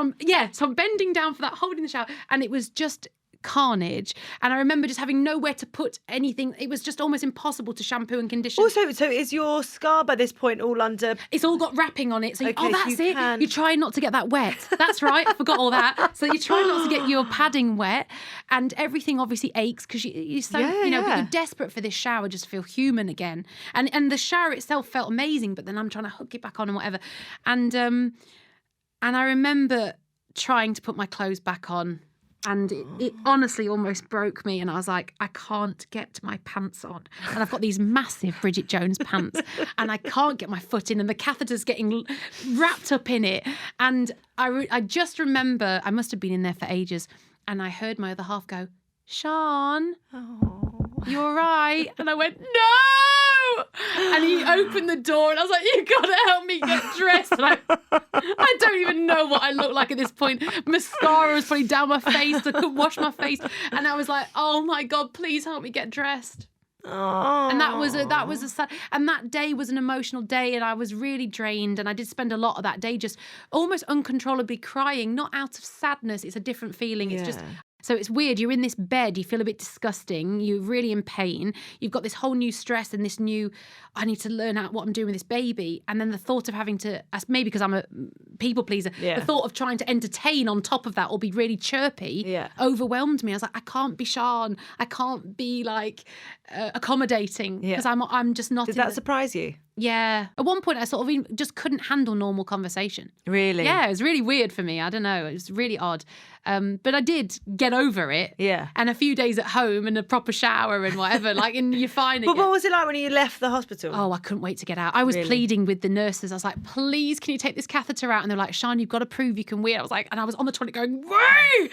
so I'm bending down for that, holding the shower, and it was just carnage. And I remember just having nowhere to put anything. It was just almost impossible to shampoo and condition. Also, so is your scar by this point all under? It's all got wrapping on it. So Okay, that's you it. can- You try not to get that wet. That's right. I forgot all that. So you try not to get your padding wet, and everything obviously aches because you're so but you're desperate for this shower just to feel human again. And the shower itself felt amazing, but then I'm trying to hook it back on and whatever. And I remember trying to put my clothes back on. And it honestly almost broke me. And I was like, I can't get my pants on. And I've got these massive Bridget Jones pants and I can't get my foot in and the catheter's getting wrapped up in it. And I just remember, I must have been in there for ages. And I heard my other half go, Sean, you all right? And I went, no! And he opened the door and I was like, you got to help me get dressed. And I don't even know what I look like at this point. Mascara was probably down my face. I couldn't wash my face. And I was like, oh my God, please help me get dressed. Oh. And that was a sad, and that day was an emotional day and I was really drained and I did spend a lot of that day just almost uncontrollably crying, not out of sadness. It's a different feeling. It's just... So it's weird. You're in this bed. You feel a bit disgusting. You're really in pain. You've got this whole new stress and this new, I need to learn out what I'm doing with this baby. And then the thought of having to, maybe because I'm a people pleaser, the thought of trying to entertain on top of that or be really chirpy overwhelmed me. I was like, I can't be Sean. I can't be like accommodating because I'm just not. Did that surprise you? Yeah. At one point, I sort of just couldn't handle normal conversation. Really? Yeah, it was really weird for me. I don't know. It was really odd. But I did get over it. Yeah. And a few days at home and a proper shower and whatever, and you're fine again. But what was it like when you left the hospital? Oh, I couldn't wait to get out. I was pleading with the nurses. I was like, please, can you take this catheter out? And they're like, Sean, you've got to prove you can wee. I was like, and I was on the toilet going, wee!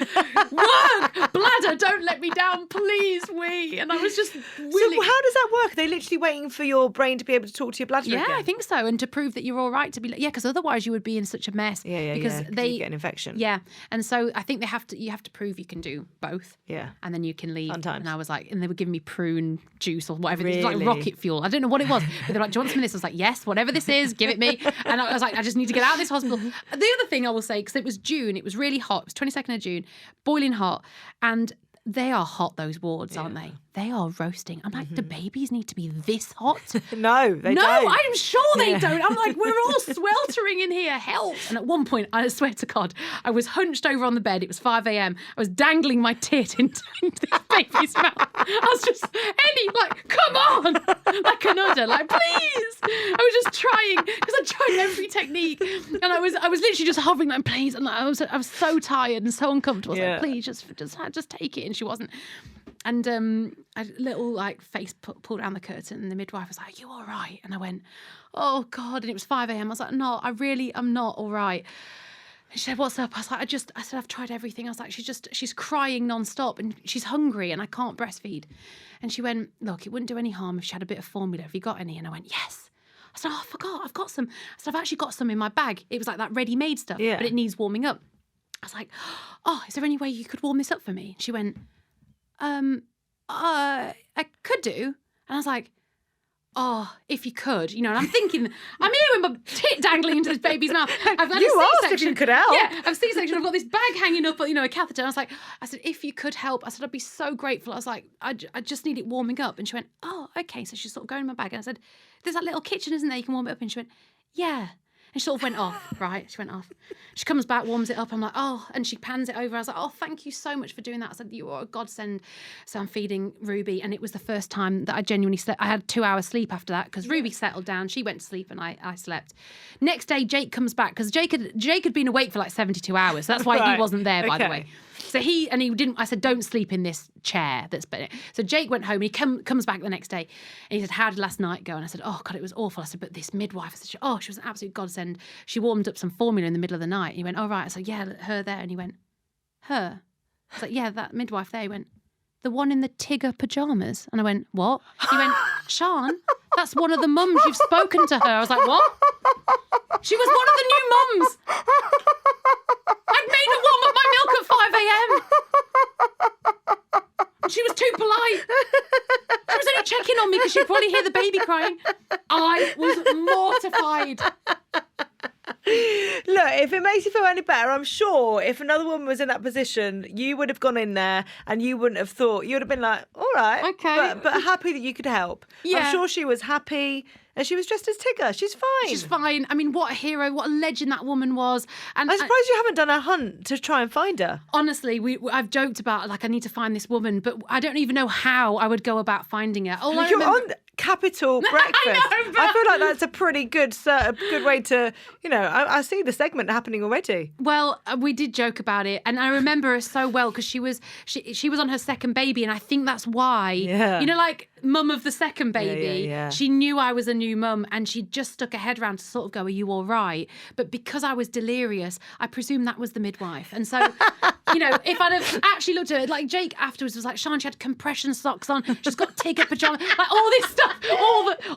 Work! Bladder, don't let me down, please, wee. And I was just willing. So how does that work? Are they literally waiting for your brain to be able to talk to your bladder again? Yeah, I think so. And to prove that you're all right to be because otherwise you would be in such a mess. Because they get an infection. Yeah. And so I think you have to prove you can do both. Yeah. And then you can leave. Sometimes. And I was like, and they were giving me prune juice or whatever. Really? It was like rocket fuel. I don't know what it was. But they're like, do you want some of this? I was like, yes, whatever this is, give it me. And I was like, I just need to get out of this hospital. The other thing I will say, because it was June, it was really hot. It was 22nd of June, boiling hot. And they are hot, those wards, aren't they? They are roasting. I'm like, do babies need to be this hot? No, they don't. No, I'm sure they don't. I'm like, we're all sweltering in here. Help. And at one point, I swear to God, I was hunched over on the bed. It was 5 a.m. I was dangling my tit into this baby's mouth. I was just, come on. Like an udder, like, please. I was just trying, because I tried every technique. And I was literally just hovering like, please. And I was so tired and so uncomfortable. I was like, please, just take it. And she wasn't. And a little like face pulled down the curtain, and the midwife was like, "Are you all right?" And I went, "Oh God!" And it was 5 a.m. I was like, "No, I'm not all right." And she said, "What's up?" I was like, I said, "I've tried everything." I was like, she's crying nonstop and she's hungry and I can't breastfeed. And she went, "Look, it wouldn't do any harm if she had a bit of formula. Have you got any?" And I went, "Yes." I said, "Oh, I forgot. I've got some." I said, "I've actually got some in my bag." It was like that ready-made stuff, but it needs warming up. I was like, "Oh, is there any way you could warm this up for me?" She went, I could do. And I was like, "Oh, if you could," and I'm thinking, I'm here with my tit dangling into this baby's mouth. I've had you a asked C-section. if you could help. Yeah, I've C-section. I've got this bag hanging up, a catheter. And I said, "If you could help," I said, "I'd be so grateful." I was like, I just need it warming up. And she went, "Oh, okay." So she's sort of going in my bag. And I said, "There's that little kitchen, isn't there? You can warm it up." And she went, "Yeah." And she sort of went off, right? She went off. She comes back, warms it up. I'm like, "Oh," and she pans it over. I was like, "Oh, thank you so much for doing that." I said, "You are a godsend." So I'm feeding Ruby, and it was the first time that I genuinely slept. I had 2 hours sleep after that because Ruby settled down. She went to sleep, and I slept. Next day, Jake comes back because Jake had been awake for like 72 hours. So that's why he wasn't there, by the way. So he didn't. I said, "Don't sleep in this chair that's been." So Jake went home and he comes back the next day and he said, "How did last night go?" And I said, "Oh God, it was awful." I said, "But this midwife," I said, she was an absolute godsend. She warmed up some formula in the middle of the night." And he went, "Oh right." I said, "Yeah, her there." And he went, "Her?" I was like, "Yeah, that midwife there." He went, "The one in the Tigger pajamas?" And I went, "What?" He went, "Sean, that's one of the mums. You've spoken to her." I was like, "What?" She was one of the new mums. I'd made her warm up my milk at 5 a.m. She was too polite. She was only checking on me because she'd probably hear the baby crying. I was mortified. Look, if it makes you feel any better, I'm sure if another woman was in that position, you would have gone in there and you wouldn't have thought, you would have been like, "All right, okay," but happy that you could help. Yeah. I'm sure she was happy. And she was dressed as Tigger. She's fine. She's fine. I mean, what a hero, what a legend that woman was. And I'm surprised you haven't done a hunt to try and find her. Honestly, I've joked about, like, I need to find this woman, but I don't even know how I would go about finding her. You're on Capital Breakfast. I know, I feel like that's a pretty good way to, I see the segment happening already. Well, we did joke about it, and I remember her so well because she was on her second baby, and I think that's why. Yeah. Like mum of the second baby, Yeah. she knew I was a new mum, and she just stuck her head around to sort of go, "Are you all right?" But because I was delirious, I presume that was the midwife, and so. If I'd have actually looked at her, like Jake afterwards was like, "Sean, she had compression socks on. She's got Tigger pajamas." Like all this stuff,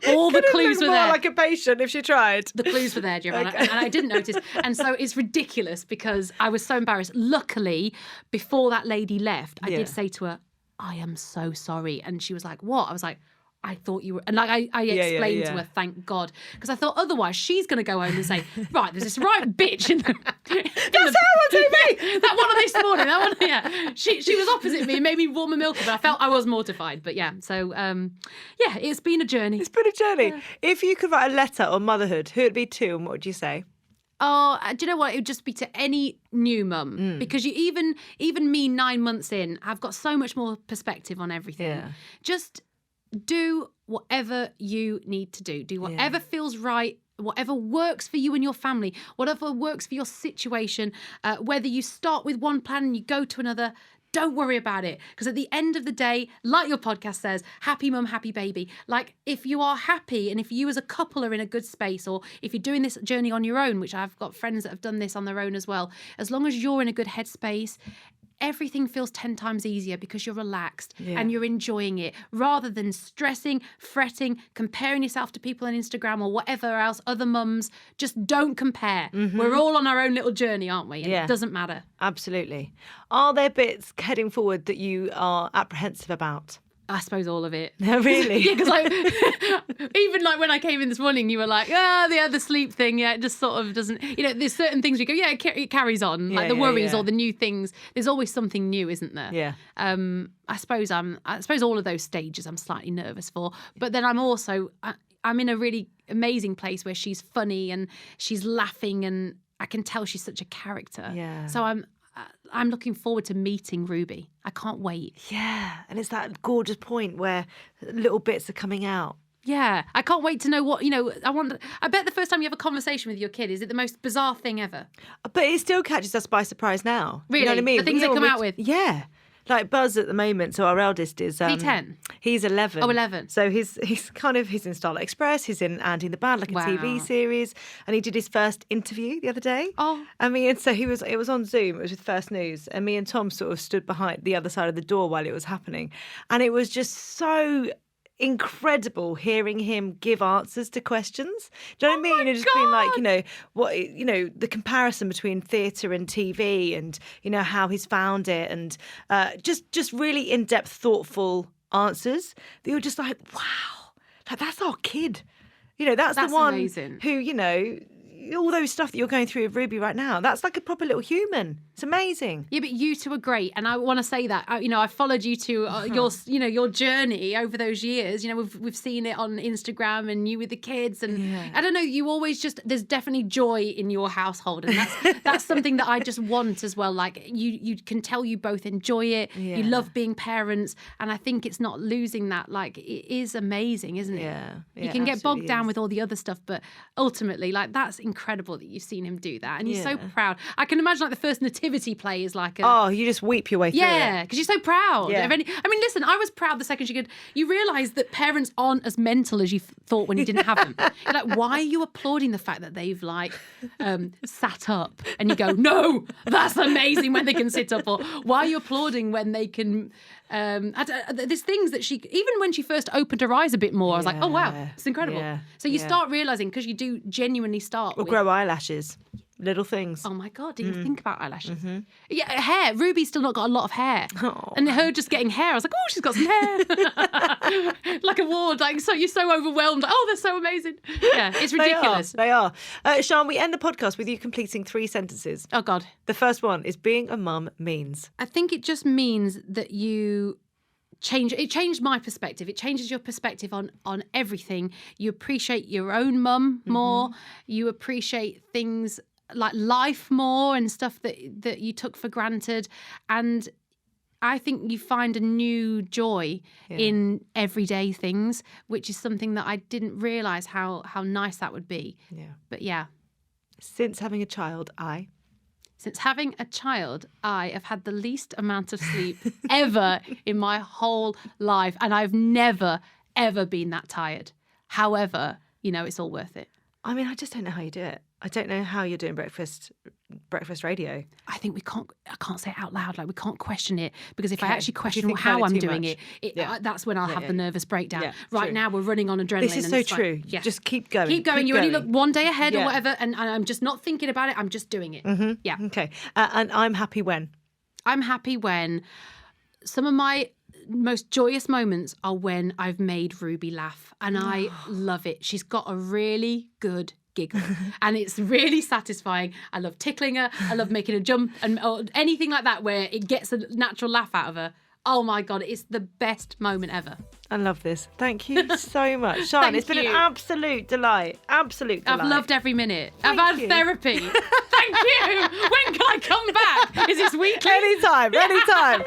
all the clues were more there. like a patient if she tried. The clues were there, Giovanna, Okay. and I didn't notice. And so it's ridiculous because I was so embarrassed. Luckily, before that lady left, I did say to her, "I am so sorry." And she was like, "What?" I was like, "I thought you were," and like I explained to her, thank God, because I thought otherwise she's going to go home and say, "Right, there's this right bitch in the that's her on TV. that one on this morning, that one, yeah." She was opposite me and made me warm a milk, but I felt I was mortified. But yeah, so it's been a journey. It's been a journey. Yeah. If you could write a letter on motherhood, who would it be to, and what would you say? Oh, do you know what? It would just be to any new mum because you even me 9 months in, I've got so much more perspective on everything. Yeah. Just do whatever you need to do. Do whatever feels right, whatever works for you and your family, whatever works for your situation. Whether you start with one plan and you go to another, don't worry about it. Because at the end of the day, like your podcast says, happy mum, happy baby. Like if you are happy and if you as a couple are in a good space, or if you're doing this journey on your own, which I've got friends that have done this on their own as well, as long as you're in a good headspace, everything feels 10 times easier because you're relaxed and you're enjoying it rather than stressing, fretting, comparing yourself to people on Instagram or whatever else, other mums. Just don't compare. We're all on our own little journey, aren't we? And it doesn't matter. Absolutely. Are there bits heading forward that you are apprehensive about? I suppose all of it. Really? Yeah, because even like when I came in this morning, you were like, the sleep thing, it just sort of doesn't, there's certain things we go, it carries on, like the worries or the new things. There's always something new, isn't there? Yeah. I suppose all of those stages I'm slightly nervous for, but then I'm in a really amazing place where she's funny and she's laughing and I can tell she's such a character. Yeah. So I'm looking forward to meeting Ruby. I can't wait. Yeah, and it's that gorgeous point where little bits are coming out. Yeah, I can't wait to know what, I bet the first time you have a conversation with your kid, is it the most bizarre thing ever? But it still catches us by surprise now. Really? You know what I mean? The things they come out with? Yeah. Like Buzz at the moment, so our eldest is... Is he 10? He's 11. Oh, 11. So he's in Starlight Express, he's in Andy and the Band, like a TV series, and he did his first interview the other day. Oh. And so it was on Zoom, it was with First News, and me and Tom sort of stood behind the other side of the door while it was happening. And it was just so incredible hearing him give answers to questions. Do you know what I mean? And just being like, the comparison between theatre and TV, and how he's found it, and just really in-depth, thoughtful answers that you're just like, wow, like that's our kid. That's the one amazing. Who, all those stuff that you're going through with Ruby right now, that's like a proper little human. It's amazing. Yeah, but you two are great, and I want to say that I followed you to your journey over those years. We've seen it on Instagram, and you with the kids, and I don't know. You always there's definitely joy in your household, and that's something that I just want as well. Like you can tell you both enjoy it. Yeah. You love being parents, and I think it's not losing that. Like it is amazing, isn't it? Yeah. You can get bogged down with all the other stuff, but ultimately, like that's incredible that you've seen him do that, and you're so proud. I can imagine like the first nativity play is like you just weep your way through it. Yeah, because you're so proud. Yeah. Listen, I was proud the second you realise that parents aren't as mental as you thought when you didn't have them. You're like, why are you applauding the fact that they've sat up? And you go, no, that's amazing when they can sit up. Or why are you applauding when they can... there's things that even when she first opened her eyes a bit more, I was like, oh wow, it's incredible. Yeah. So you start realising, because you do genuinely start or grow eyelashes. Little things. Oh my God, didn't even think about eyelashes. Mm-hmm. Yeah, hair. Ruby's still not got a lot of hair. Oh. And her just getting hair, I was like, oh, she's got some hair. Like a ward, like, so you're so overwhelmed. Oh, they're so amazing. Yeah, it's ridiculous. They are. Sian, we end the podcast with you completing 3 sentences. Oh God. The first one is being a mum means. I think it just means that you... It changed my perspective. It changes your perspective on everything. You appreciate your own mum more. You appreciate things like life more and stuff that you took for granted. And I think you find a new joy in everyday things, which is something that I didn't realise how nice that would be. Yeah. But yeah. Since having a child, I have had the least amount of sleep ever in my whole life. And I've never, ever been that tired. However, it's all worth it. I mean, I just don't know how you do it. I don't know how you're doing breakfast radio. I think I can't say it out loud. Like, we can't question it, because if I actually question how I'm doing it, that's when I'll have the nervous breakdown. Yeah, right now, we're running on adrenaline. This is so true. Yeah. Just keep going. Keep going. You only look one day ahead or whatever, and I'm just not thinking about it. I'm just doing it. Mm-hmm. Yeah. Okay. And I'm happy when? I'm happy when some of my most joyous moments are when I've made Ruby laugh, and I love it. She's got a really good giggle and it's really satisfying. I love tickling her. I love making her jump or anything like that where it gets a natural laugh out of her. Oh my God, it's the best moment ever. I love this. Thank you so much. Sian, it's been an absolute delight. Absolute delight. I've loved every minute. I've had therapy. Thank you. When can I come back? Is this weekly? Anytime.